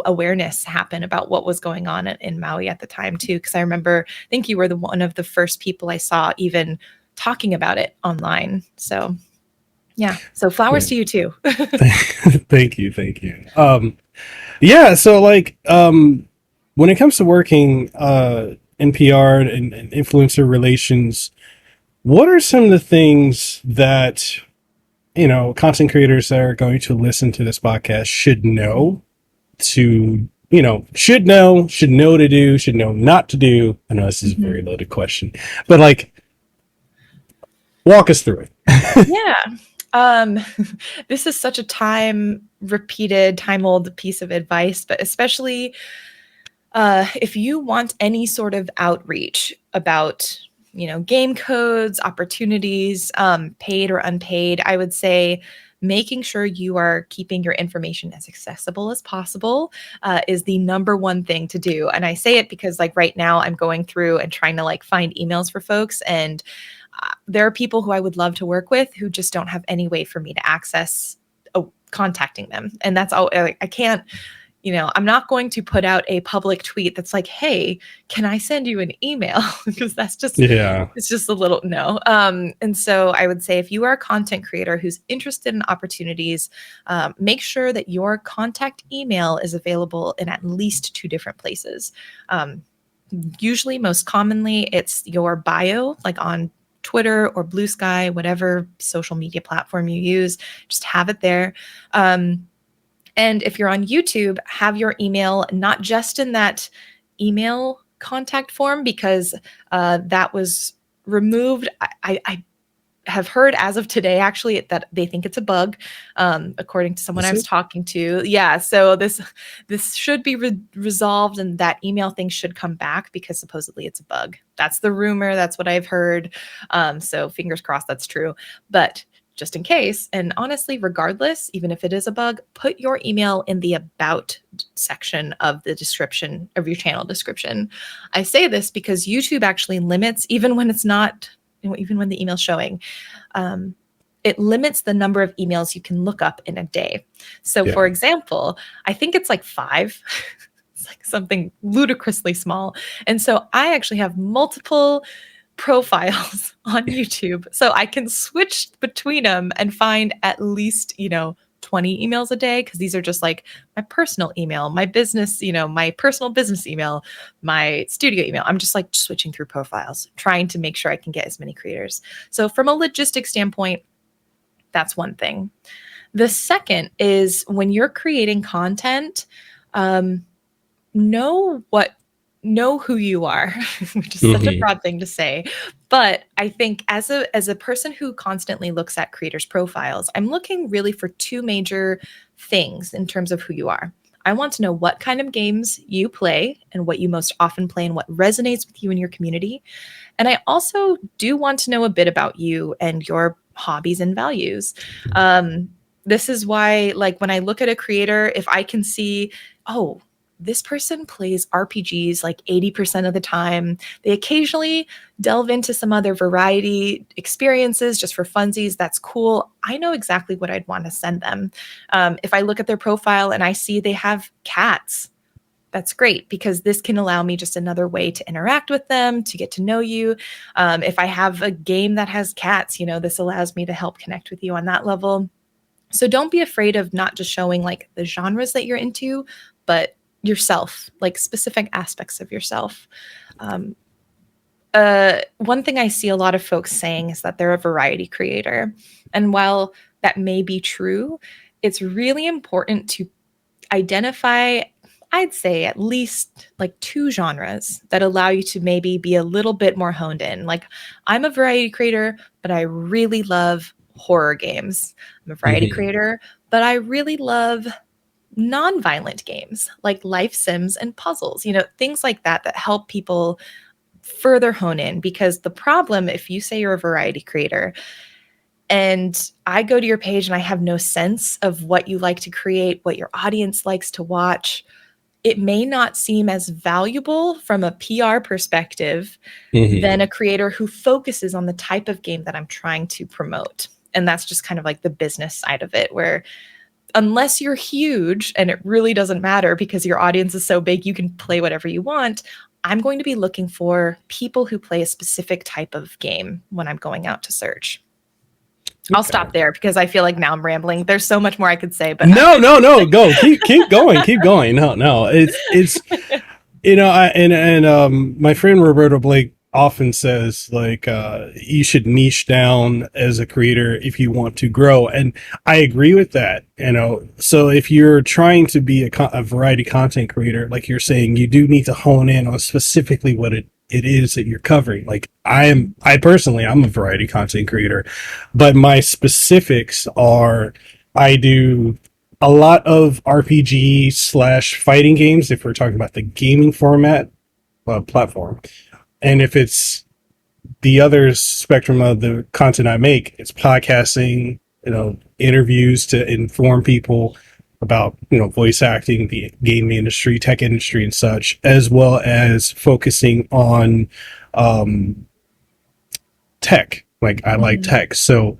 awareness happen about what was going on in Maui at the time too. Because I remember, I think you were the one of the first people I saw even talking about it online. So yeah. So flowers Yeah. to you too. Thank you. Yeah, so like when it comes to working in PR and influencer relations, what are some of the things that, content creators that are going to listen to this podcast should know should know to do, should know not to do? I know this is a very loaded question, but like, walk us through it. Yeah. Um, this is such a time-repeated, time-old piece of advice, but especially if you want any sort of outreach about, game codes, opportunities, paid or unpaid, I would say making sure you are keeping your information as accessible as possible is the number one thing to do. And I say it because like right now I'm going through and trying to like find emails for folks, and there are people who I would love to work with who just don't have any way for me to access contacting them. And that's all. I can't, I'm not going to put out a public tweet that's like, hey, can I send you an email? Because that's just, Yeah. it's just a little no. And so I would say if you are a content creator who's interested in opportunities, make sure that your contact email is available in at least 2 different places. Usually, most commonly, it's your bio, like on Twitter or Blue Sky, whatever social media platform you use, just have it there. And if you're on YouTube, have your email not just in that email contact form, because that was removed. I have heard as of today, actually, that they think it's a bug, according to someone I was talking to. Yeah, so this should be resolved, and that email thing should come back because supposedly it's a bug. That's the rumor. That's what I've heard. So fingers crossed that's true. But just in case, and honestly, regardless, even if it is a bug, put your email in the about section of the description of your channel description. I say this because YouTube actually limits, even when it's not, even when the email's showing, it limits the number of emails you can look up in a day. So for example, I think it's like 5. It's like something ludicrously small. And so I actually have multiple profiles on YouTube, so I can switch between them and find at least, 20 emails a day, because these are just like my personal email, my business, my personal business email, my studio email. I'm just like switching through profiles, trying to make sure I can get as many creators. So from a logistics standpoint, that's one thing. The second is when you're creating content, know who you are, which is such a broad thing to say. But I think as a person who constantly looks at creators' profiles, I'm looking really for 2 major things in terms of who you are. I want to know what kind of games you play and what you most often play and what resonates with you and your community. And I also do want to know a bit about you and your hobbies and values. This is why, like, when I look at a creator, if I can see, oh, this person plays RPGs like 80% of the time. They occasionally delve into some other variety experiences just for funsies. That's cool. I know exactly what I'd want to send them. If I look at their profile and I see they have cats, that's great, because this can allow me just another way to interact with them, to get to know you. If I have a game that has cats, this allows me to help connect with you on that level. So don't be afraid of not just showing like the genres that you're into, but yourself, like specific aspects of yourself. One thing I see a lot of folks saying is that they're a variety creator. And while that may be true, it's really important to identify, I'd say, at least like 2 genres that allow you to maybe be a little bit more honed in. Like, I'm a variety creator, but I really love horror games. I'm a variety creator, but I really love non-violent games like life sims and puzzles, things like that help people further hone in. Because the problem, if you say you're a variety creator and I go to your page and I have no sense of what you like to create, what your audience likes to watch, it may not seem as valuable from a PR perspective than a creator who focuses on the type of game that I'm trying to promote. And that's just kind of like the business side of it, where unless you're huge and it really doesn't matter because your audience is so big, you can play whatever you want, I'm going to be looking for people who play a specific type of game when I'm going out to search. Okay. I'll stop there because I feel like now I'm rambling. There's so much more I could say, but no, go. Keep going. No. It's My friend Roberto Blake often says like you should niche down as a creator if you want to grow, and I agree with that. So if you're trying to be a variety content creator, like you're saying, you do need to hone in on specifically what it is that you're covering. Like I personally, I'm a variety content creator, but my specifics are I do a lot of RPG slash fighting games if we're talking about the gaming format platform. And if it's the other spectrum of the content I make, it's podcasting, interviews to inform people about, voice acting, the game industry, tech industry, and such, as well as focusing on um, tech. Like I like Mhm. tech. So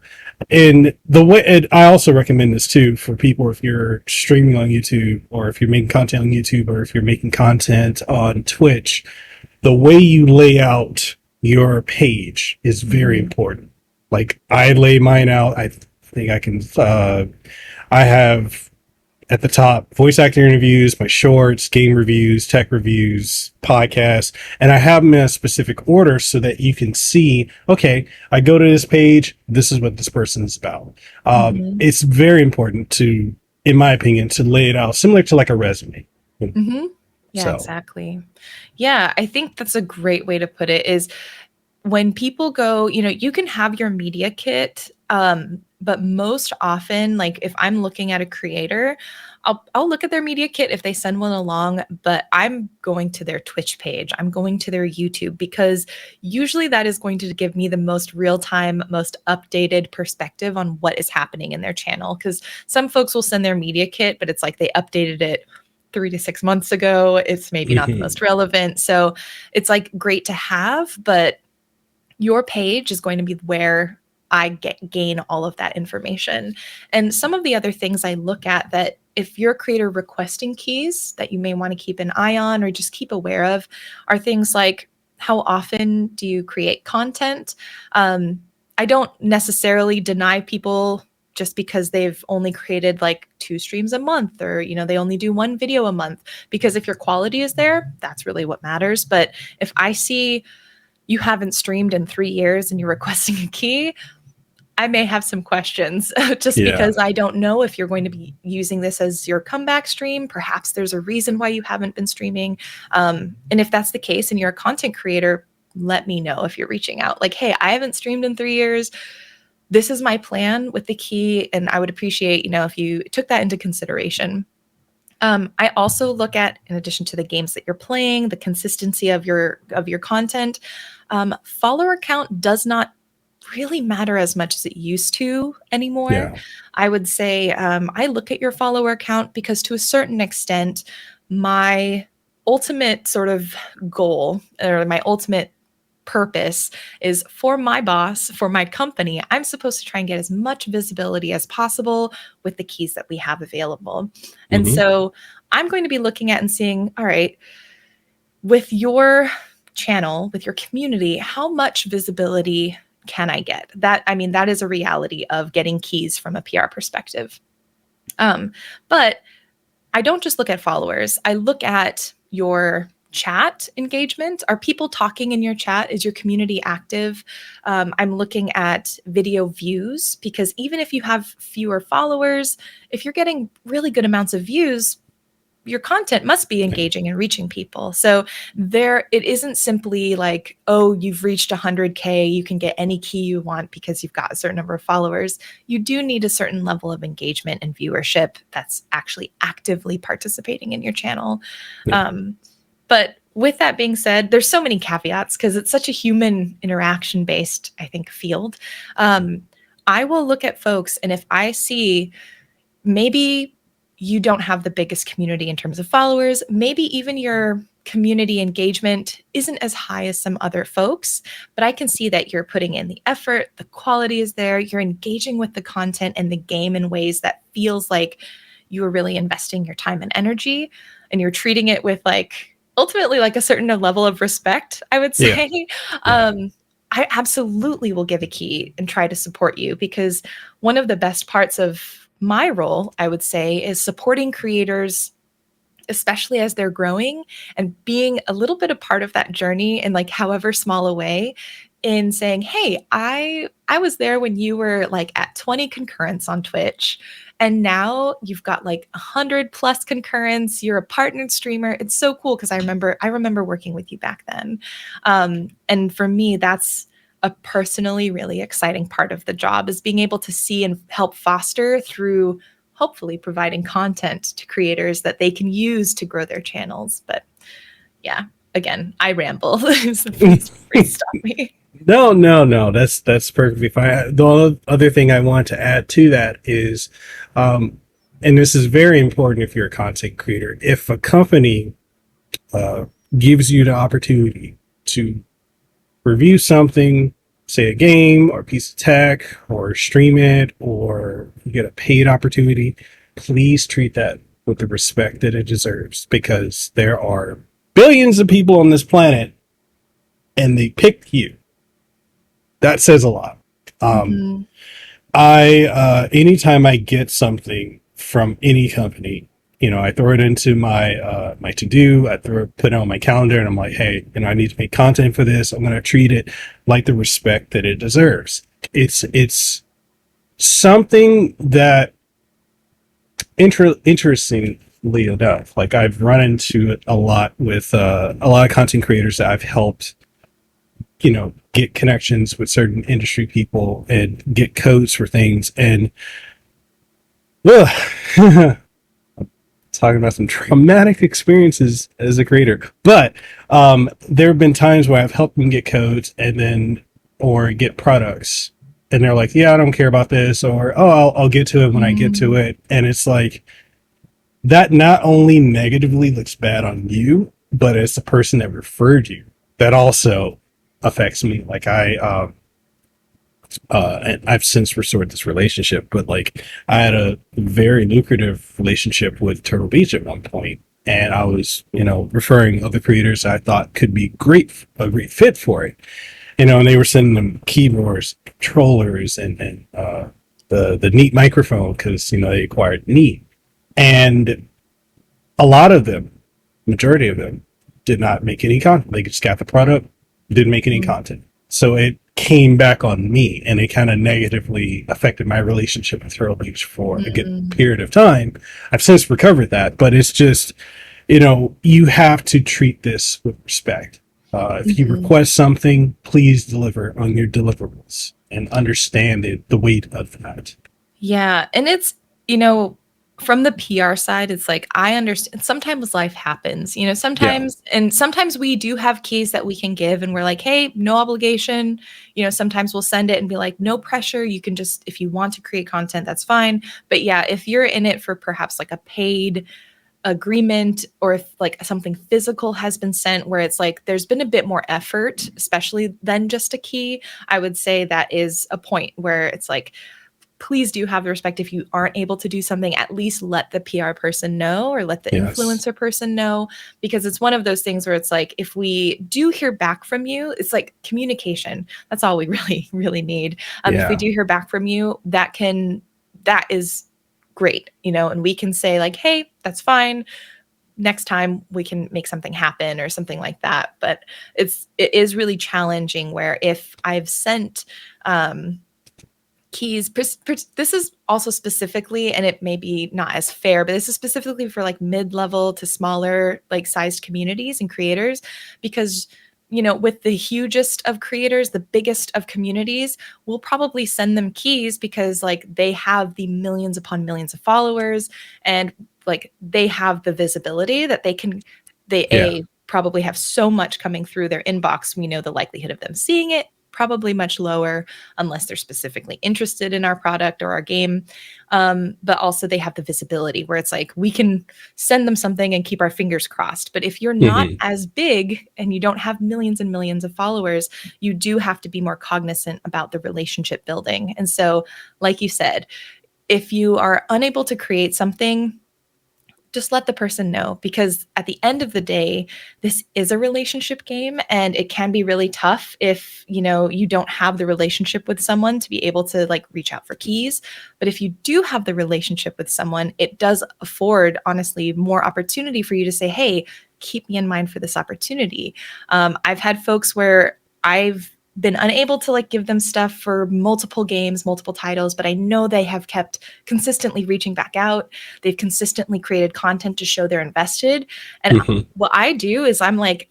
in the way, and I also recommend this too for people if you're streaming on YouTube or if you're making content on YouTube or if you're making content on Twitch, the way you lay out your page is very Mhm. important. Like I lay mine out. I think I can, I have at the top voice actor interviews, my shorts, game reviews, tech reviews, podcasts, and I have them in a specific order so that you can see, okay, I go to this page, this is what this person is about. Mhm. It's very important to, in my opinion, to lay it out similar to like a resume. Mhm. Yeah, So, exactly. Yeah, I think that's a great way to put it is when people go, you can have your media kit, but most often, like if I'm looking at a creator, I'll look at their media kit if they send one along, but I'm going to their Twitch page. I'm going to their YouTube because usually that is going to give me the most real-time, most updated perspective on what is happening in their channel. Because some folks will send their media kit, but it's like they updated it 3 to 6 months ago. It's maybe not the mhm. most relevant. So it's like great to have, but your page is going to be where I gain all of that information. And some of the other things I look at that if you're a creator requesting keys that you may want to keep an eye on or just keep aware of are things like how often do you create content? Um, I don't necessarily deny people just because they've only created like 2 streams a month or they only do one video a month because if your quality is there, that's really what matters. But if I see you haven't streamed in 3 years and you're requesting a key, I may have some questions just Yeah. because I don't know if you're going to be using this as your comeback stream. Perhaps there's a reason why you haven't been streaming. And if that's the case and you're a content creator, let me know if you're reaching out. Like, hey, I haven't streamed in 3 years. This is my plan with the key. And I would appreciate, if you took that into consideration. I also look at, in addition to the games that you're playing, the consistency of your content. Follower count does not really matter as much as it used to anymore. Yeah. I would say I look at your follower count because, to a certain extent, my ultimate sort of goal or my ultimate purpose is for my boss, for my company. I'm supposed to try and get as much visibility as possible with the keys that we have available. And Hmm. so I'm going to be looking at and seeing, all right, with your channel, with your community, how much visibility can I get? That is a reality of getting keys from a PR perspective. Um, but I don't just look at followers. I look at your chat engagement. Are people talking in your chat? Is your community active? I'm looking at video views because even if you have fewer followers, if you're getting really good amounts of views, your content must be engaging and reaching people. So it isn't simply like, oh, you've reached 100K, you can get any key you want because you've got a certain number of followers. You do need a certain level of engagement and viewership that's actually actively participating in your channel. Yeah. Um, but with that being said, there's so many caveats because it's such a human interaction based, I think, field. I will look at folks, and if I see maybe you don't have the biggest community in terms of followers. Maybe even your community engagement isn't as high as some other folks, but I can see that you're putting in the effort, the quality is there, you're engaging with the content and the game in ways that feels like you are really investing your time and energy and you're treating it with like ultimately like a certain level of respect, I would Yeah. say. Yeah. um, I absolutely will give a key and try to support you because one of the best parts of my role, I would say, is supporting creators especially as they're growing, and being a little bit a part of that journey in like however small a way, in saying, hey, I was there when you were like at 20 concurrents on Twitch, and now you've got like 100 plus concurrents, you're a partnered streamer. It's so cool because I remember working with you back then. And for me, that's a personally really exciting part of the job, is being able to see and help foster through hopefully providing content to creators that they can use to grow their channels. But yeah, again, I ramble. So please stop me. No, no, no. That's perfectly fine. The other thing I want to add to that is, and this is very important if you're a content creator. If a company gives you the opportunity to review something, say a game or a piece of tech, or stream it, or you get a paid opportunity, please treat that with the respect that it deserves, because there are billions of people on this planet and they picked you. That says a lot. Mhm. I anytime I get something from any company, I throw it into my to do. Put it on my calendar, and I'm like, hey, I need to make content for this. I'm going to treat it like the respect that it deserves. It's something that interestingly enough, like I've run into it a lot with a lot of content creators that I've helped, get connections with certain industry people and get codes for things. And talking about some traumatic experiences as a creator, but there have been times where I've helped them get codes and then or get products, and they're like, yeah, I don't care about this, or oh, I'll get to it when I get to Mm. it. And it's like, that not only negatively looks bad on you, but as the person that referred you, that also affects me. Like and I've since restored this relationship, but like I had a very lucrative relationship with Turtle Beach at one point, and I was, referring other creators I thought could be a great fit for it, and they were sending them keyboards, controllers, and the Neat microphone, because they acquired Neat, and a lot of them, majority of them, did not make any content. They just got the product, didn't make any content. So it came back on me, and it kind of negatively affected my relationship with Turtle Beach for a good Mm. period of time. I've since recovered that, but it's just, you have to treat this with respect. If you Mhm. request something, please deliver on your deliverables and understand the weight of that. Yeah, and it's, you know, from the PR side, it's like I understand sometimes life happens, Yeah. sometimes we do have keys that we can give and we're like, "Hey, no obligation." Sometimes we'll send it and be like, "No pressure. You can just if you want to create content, that's fine." But yeah, if you're in it for perhaps like a paid agreement, or if like something physical has been sent where it's like there's been a bit more effort, especially than just a key, I would say that is a point where it's like, please do have the respect. If you aren't able to do something, at least let the PR person know or let the Yes. influencer person know, because it's one of those things where it's like, if we do hear back from you, it's like communication. That's all we really, really need. If we Yeah. do hear back from you, that is great, and we can say like, hey, that's fine. Next time we can make something happen or something like that. But it is really challenging where if I've sent keys, this is also specifically, and it may be not as fair, but this is specifically for like mid-level to smaller like sized communities and creators, because with the hugest of creators, the biggest of communities, we'll probably send them keys because like they have the millions upon millions of followers, and like they have the visibility that they Yeah. probably have so much coming through their inbox. We know the likelihood of them seeing it probably much lower unless they're specifically interested in our product or our game. But also they have the visibility where it's like we can send them something and keep our fingers crossed. But if you're not Hmm. as big and you don't have millions and millions of followers, you do have to be more cognizant about the relationship building. And so, like you said, if you are unable to create something, just let the person know, because at the end of the day, this is a relationship game, and it can be really tough if, you don't have the relationship with someone to be able to like reach out for keys. But if you do have the relationship with someone, it does afford, honestly, more opportunity for you to say, hey, keep me in mind for this opportunity. I've had folks where I've been unable to like give them stuff for multiple games, multiple titles, but I know they have kept consistently reaching back out. They've consistently created content to show they're invested. And Mhm. what I do is I'm like,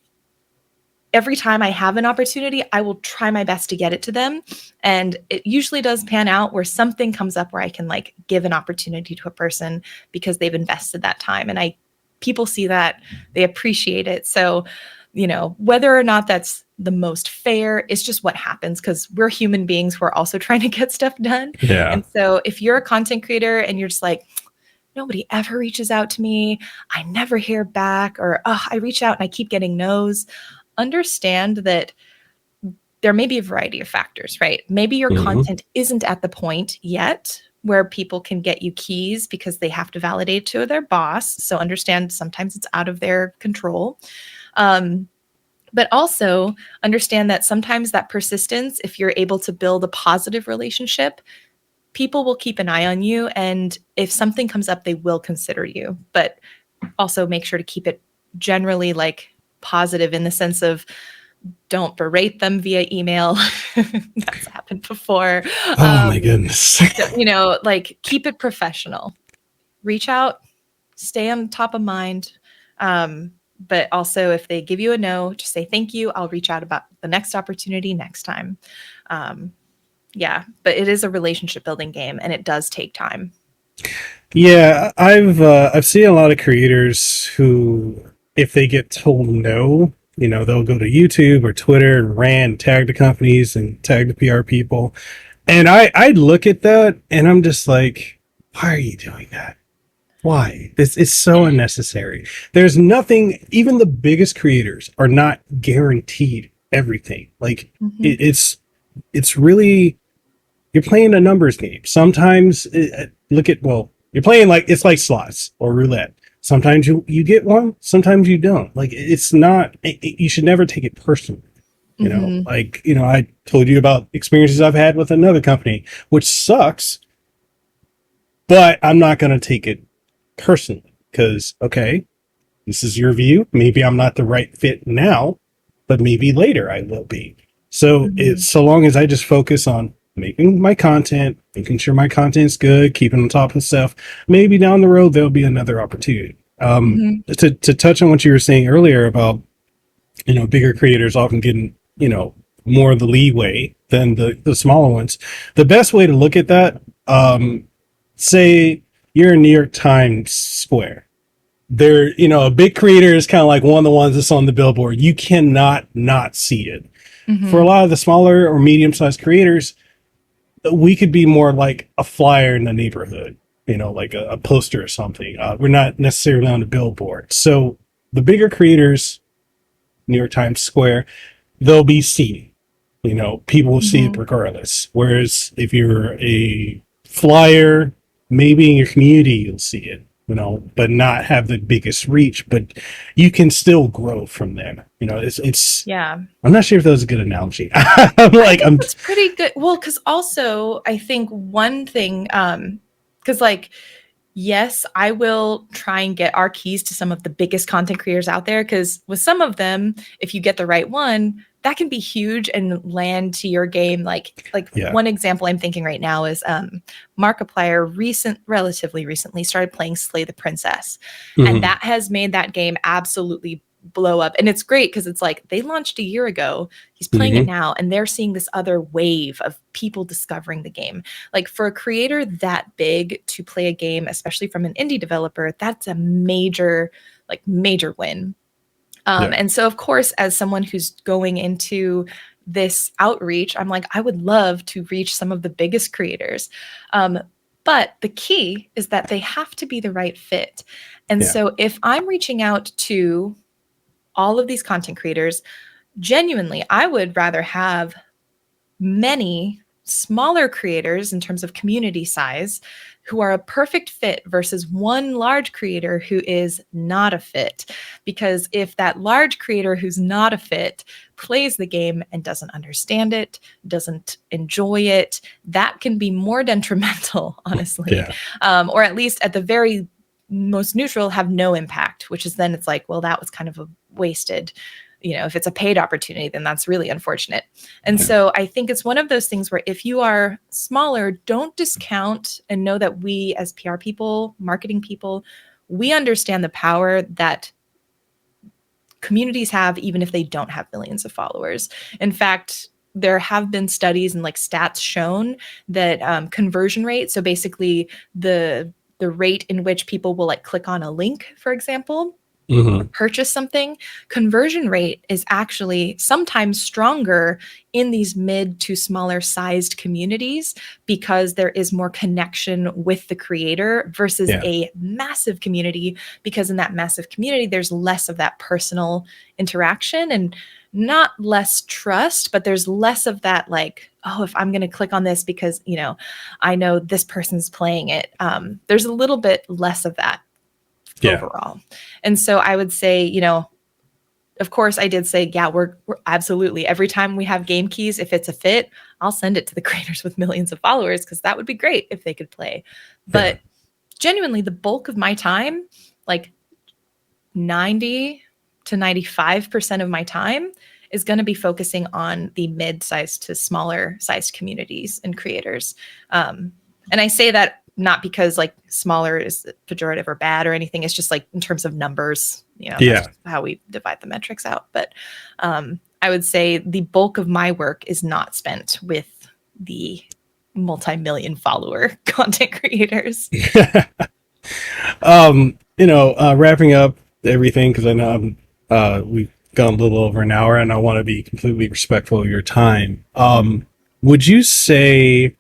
every time I have an opportunity, I will try my best to get it to them. And it usually does pan out where something comes up where I can like give an opportunity to a person because they've invested that time. And people see that, they appreciate it. So, whether or not that's the most fair, it's just what happens, because we're human beings who are also trying to get stuff done. Yeah. And so if you're a content creator and you're just like, nobody ever reaches out to me, I never hear back, or I reach out and I keep getting no's, understand that there may be a variety of factors, right? Maybe your Mhm. content isn't at the point yet where people can get you keys because they have to validate to their boss. So understand sometimes it's out of their control. Um, but also understand that sometimes that persistence, if you're able to build a positive relationship, people will keep an eye on you. And if something comes up, they will consider you. But also make sure to keep it generally like positive, in the sense of don't berate them via email. That's happened before. Oh my goodness. Like keep it professional. Reach out, stay on top of mind. But also, if they give you a no, just say thank you. I'll reach out about the next opportunity next time. Um, yeah, but it is a relationship building game, and it does take time. Yeah, I've seen a lot of creators who, if they get told no, they'll go to YouTube or Twitter and rant, tag the companies and tag the PR people. And I look at that and I'm just like, why are you doing that? Why? This is so unnecessary. There's nothing, even the biggest creators are not guaranteed everything. Like Mhm. it's really, you're playing a numbers game. Sometimes you're playing like, it's like slots or roulette. Sometimes you get one, sometimes you don't. Like it's not, you should never take it personally. Mhm. I told you about experiences I've had with another company, which sucks, but I'm not going to take it personally because, okay, this is your view. Maybe I'm not the right fit now, but maybe later I will be. So it's Mhm. so long as I just focus on making my content, making sure my content's good, keeping on top of stuff. Maybe down the road there'll be another opportunity. Mhm. To touch on what you were saying earlier about bigger creators often getting more of the leeway than the smaller ones. The best way to look at that, say you're in New York Times Square, there, a big creator is kind of like one of the ones that's on the billboard. You cannot not see it. For a Mhm. lot of the smaller or medium sized creators, we could be more like a flyer in the neighborhood, like a poster or something. We're not necessarily on the billboard. So the bigger creators, New York Times Square, they'll be seen. People will see it Mhm. regardless. Whereas if you're a flyer, maybe in your community you'll see it, but not have the biggest reach. But you can still grow from there. It's. Yeah. I'm not sure if that was a good analogy. I think I'm. that's pretty good. Well, because also I think one thing, because like, yes, I will try and get our keys to some of the biggest content creators out there. Because with some of them, if you get the right one, that can be huge and land to your game. Like Yeah. one example I'm thinking right now is Markiplier relatively recently started playing Slay the Princess, and Mhm. that has made that game absolutely blow up. And it's great because it's like they launched a year ago, he's playing it Mhm. now, and they're seeing this other wave of people discovering the game. Like for a creator that big to play a game, especially from an indie developer, that's a major win. Yeah. And so, of course, as someone who's going into this outreach, I'm like, I would love to reach some of the biggest creators. Um, but the key is that they have to be the right fit. And Yeah. so, if I'm reaching out to all of these content creators, genuinely, I would rather have many smaller creators in terms of community size who are a perfect fit versus one large creator who is not a fit. Because if that large creator who's not a fit plays the game and doesn't understand it, doesn't enjoy it, that can be more detrimental, honestly. Yeah. Or at least at the very most neutral, have no impact, which is then it's like, well, that was kind of a wasted, if it's a paid opportunity, then that's really unfortunate. And so I think it's one of those things where if you are smaller, don't discount, and know that we as PR people, marketing people, we understand the power that communities have, even if they don't have millions of followers. In fact, there have been studies and like stats shown that conversion rate, so basically the rate in which people will like click on a link, for example, purchase something, conversion rate is actually sometimes stronger in these mid to smaller sized communities because there is more connection with the creator versus a massive community, because in that massive community there's less of that personal interaction and not less trust, but there's less of that like, oh, if I'm going to click on this because I know this person's playing it, there's a little bit less of that overall. And so I would say, of course I did say, yeah, we're absolutely, every time we have game keys, if it's a fit, I'll send it to the creators with millions of followers, because that would be great if they could play. But genuinely, the bulk of my time, like 90 to 95% of my time, is going to be focusing on the mid-sized to smaller sized communities and creators. And I say that not because like smaller is pejorative or bad or anything. It's just like in terms of numbers, that's how we divide the metrics out. But I would say the bulk of my work is not spent with the multi-million follower content creators. Wrapping up everything, because I know we've gone a little over an hour and I want to be completely respectful of your time. Would you say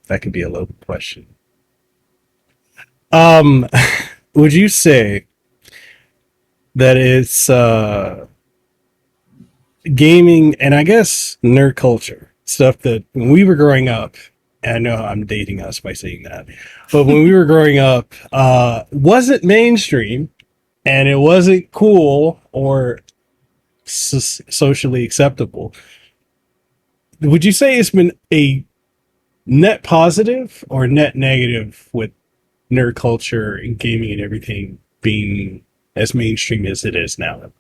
that could be a loaded question. Would you say that it's gaming and I guess nerd culture stuff that when we were growing up, and I know I'm dating us by saying that, but when we were growing up, wasn't mainstream and it wasn't cool or socially acceptable? Would you say it's been a net positive or net negative with nerd culture and gaming and everything being as mainstream as it is now?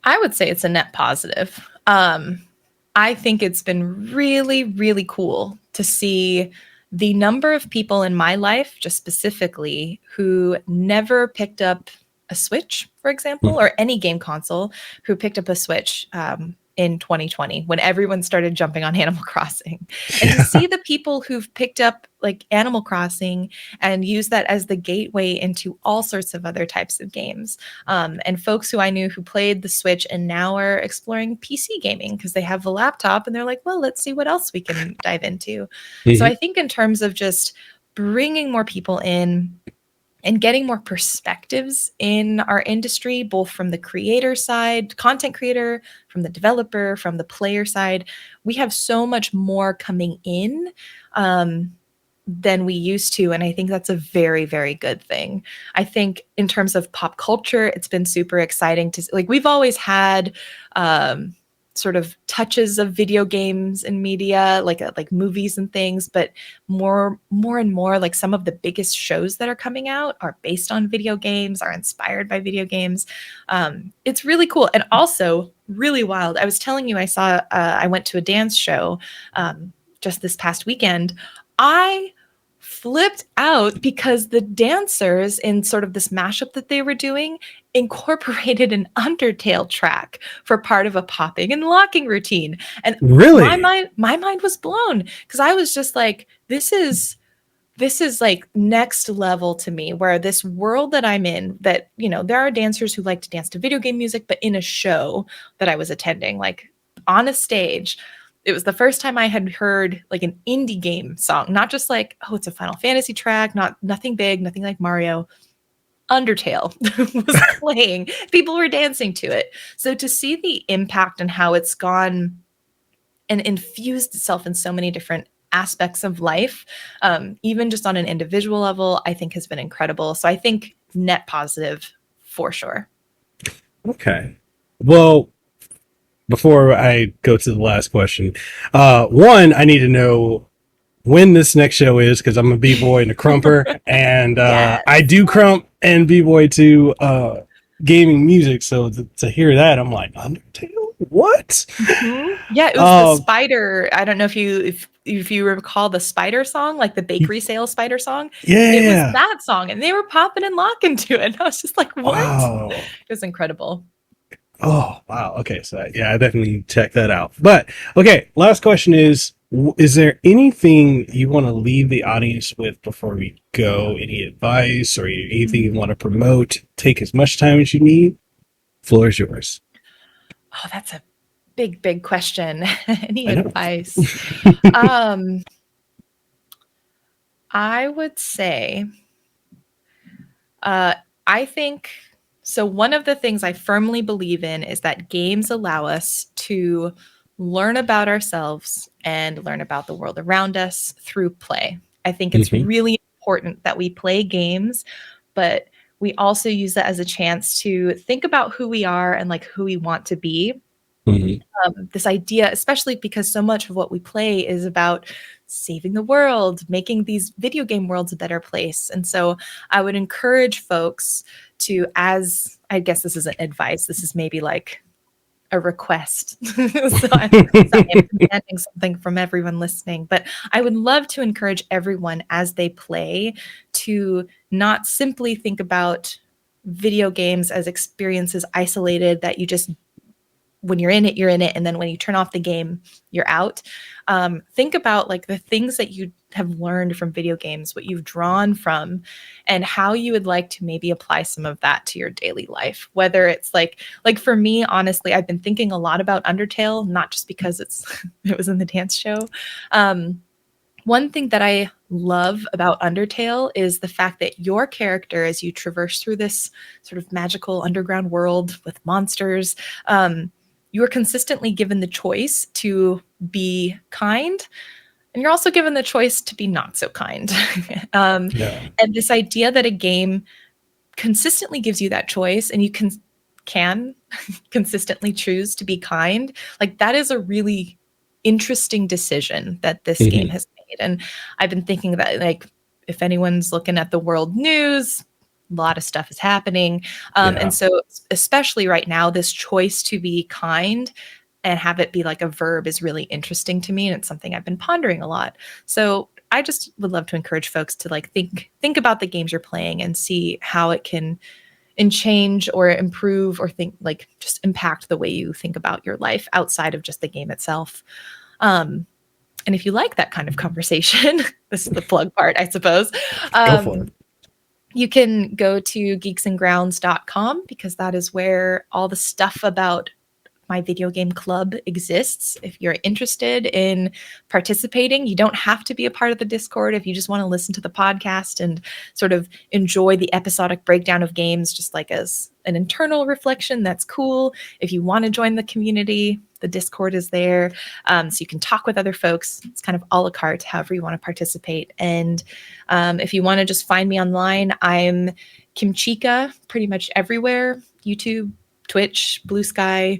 I would say it's a net positive. I think it's been really, really cool to see the number of people in my life, just specifically, who never picked up a Switch, for example, or any game console, who picked up a Switch in 2020 when everyone started jumping on Animal Crossing. And to see the people who've picked up like Animal Crossing and use that as the gateway into all sorts of other types of games. And folks who I knew who played the Switch and now are exploring PC gaming because they have a laptop and they're like, well, let's see what else we can dive into. So I think in terms of just bringing more people in and getting more perspectives in our industry, both from the creator side, content creator, from the developer, from the player side, we have so much more coming in than we used to. And I think that's a very, very good thing. I think in terms of pop culture, it's been super exciting to like, we've always had sort of touches of video games and media, like movies and things, but more and more, like some of the biggest shows that are coming out are based on video games, are inspired by video games. It's really cool. And also really wild. I was telling you, I went to a dance show just this past weekend. I flipped out because the dancers in sort of this mashup that they were doing incorporated an Undertale track for part of a popping and locking routine. And really, my mind was blown because I was just like, this is like next level to me, where this world that I'm in, that, there are dancers who like to dance to video game music, but in a show that I was attending, like on a stage, it was the first time I had heard like an indie game song, not just like, oh, it's a Final Fantasy track, nothing big, nothing like Mario. Undertale was playing. People were dancing to it. So to see the impact and how it's gone and infused itself in so many different aspects of life, even just on an individual level, I think has been incredible. So I think net positive for sure. Okay. Well, before I go to the last question, one, I need to know when this next show is because I'm a b-boy and a crumper, and Yes. I do crump and b-boy to gaming music. So to hear that, I'm like, Undertale? What? Yeah, it was the Um, spider. I don't know if you recall the spider song, like the bakery sale spider song. It was yeah. that song, and they were popping and locking to it. And I was just like, what? Wow. It was incredible. Oh, wow. Okay. So, yeah, I definitely check that out. But, okay, last question is there anything you want to leave the audience with before we go? Any advice or anything you want to promote? Take as much time as you need. Floor is yours. Oh, that's a big, big question. Any I know. advice? Um, I would say, I think so. One of the things I firmly believe in is that games allow us to learn about ourselves and learn about the world around us through play. I think it's Mhm, really important that we play games, but we also use that as a chance to think about who we are and like who we want to be. mhm, This idea, especially because so much of what we play is about saving the world, making these video game worlds a better place. And so I would encourage folks to, as I guess this isn't advice, this is maybe like a request. So I am demanding something from everyone listening, but I would love to encourage everyone as they play to not simply think about video games as experiences isolated that you just when you're in it, you're in it. And then when you turn off the game, you're out. Think about like the things that you have learned from video games, what you've drawn from, and how you would like to maybe apply some of that to your daily life. Whether it's like for me, honestly, I've been thinking a lot about Undertale, not just because it was in the dance show. One thing that I love about Undertale is the fact that your character, as you traverse through this sort of magical underground world with monsters, you are consistently given the choice to be kind, and you're also given the choice to be not so kind. um, yeah. and this idea that a game consistently gives you that choice, and you can consistently choose to be kind, like that is a really interesting decision that this game Mhm, has made. And I've been thinking that like if anyone's looking at the world news, a lot of stuff is happening. And yeah. so especially right now, this choice to be kind and have it be like a verb is really interesting to me, and it's something I've been pondering a lot. So I just would love to encourage folks to like think about the games you're playing and see how it can and change or improve or think like just impact the way you think about your life outside of just the game itself. Um, and if you like that kind of conversation, this is the plug part, I suppose. Go for Um, it. you can go to geeksandgrounds.com because that is where all the stuff about my video game club exists. If you're interested in participating, you don't have to be a part of the Discord. If you just want to listen to the podcast and sort of enjoy the episodic breakdown of games, just like as an internal reflection, that's cool. If you want to join the community, the Discord is there. So you can talk with other folks. It's kind of a la carte, however you want to participate. And if you want to just find me online, I'm Kimchika pretty much everywhere: YouTube, Twitch, Blue Sky.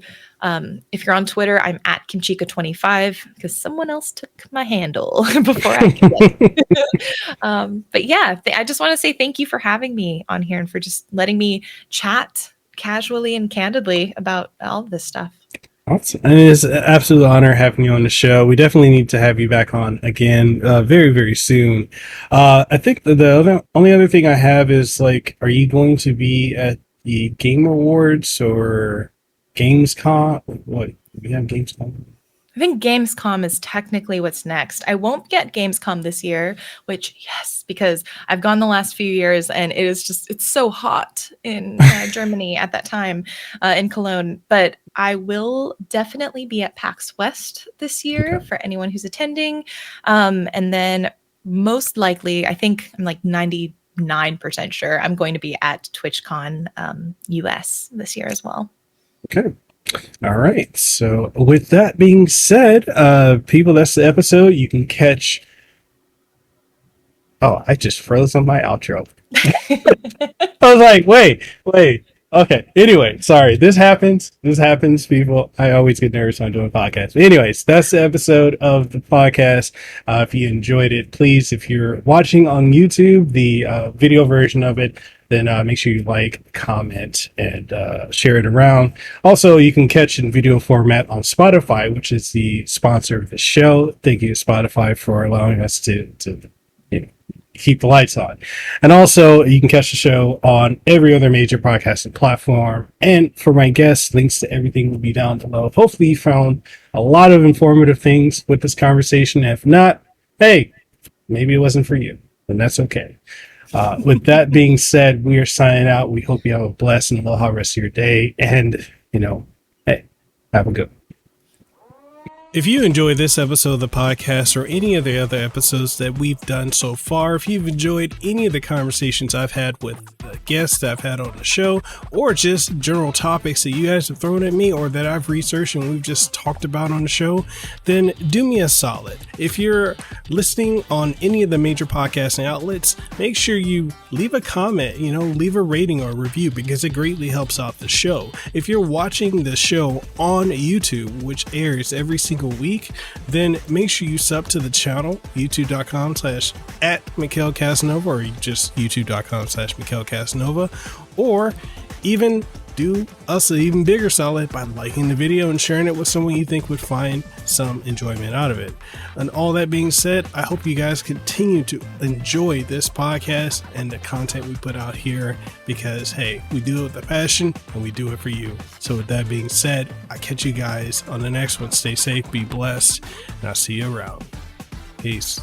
If you're on Twitter, I'm at Kimchika25 because someone else took my handle before I could get it. But yeah, I just want to say thank you for having me on here and for just letting me chat casually and candidly about all of this stuff. Awesome. And it's an absolute honor having you on the show. We definitely need to have you back on again very, very soon. I think only other thing I have is like, are you going to be at the Game Awards or Gamescom? What? We have Gamescom. I think Gamescom is technically what's next. I won't get Gamescom this year, which, yes, because I've gone the last few years and it's so hot in Germany at that time, in Cologne. But I will definitely be at PAX West this year Okay. for anyone who's attending. And then most likely, I think I'm like 99% sure I'm going to be at TwitchCon US this year as well. Okay. All right. So with that being said, people, that's the episode. You can catch. Oh, I just froze on my outro. I was like, wait. Okay. Anyway, sorry. This happens. People. I always get nervous when I'm doing podcasts. But anyways, that's the episode of the podcast. If you enjoyed it, please, if you're watching on YouTube, the video version of it, then make sure you like, comment, and share it around. Also, you can catch in video format on Spotify, which is the sponsor of the show. Thank you, Spotify, for allowing us to keep the lights on. And also, you can catch the show on every other major podcasting platform. And for my guests, links to everything will be down below. Hopefully, you found a lot of informative things with this conversation. If not, hey, maybe it wasn't for you, and that's okay. With that being said, we are signing out. We hope you have a blessed and aloha rest of your day. And, hey, have a good one. If you enjoyed this episode of the podcast or any of the other episodes that we've done so far, if you've enjoyed any of the conversations I've had with the guests that I've had on the show, or just general topics that you guys have thrown at me or that I've researched and we've just talked about on the show, then do me a solid. If you're listening on any of the major podcasting outlets, make sure you leave a comment, leave a rating or a review, because it greatly helps out the show. If you're watching the show on YouTube, which airs every single week, then make sure you sub to the channel, youtube.com/@Mekel Kasanova, or just youtube.com/Mekel Kasanova, or even do us an even bigger solid by liking the video and sharing it with someone you think would find some enjoyment out of it. And all that being said, I hope you guys continue to enjoy this podcast and the content we put out here, because hey, we do it with a passion and we do it for you. So with that being said, I'll catch you guys on the next one. Stay safe, be blessed, and I'll see you around. Peace.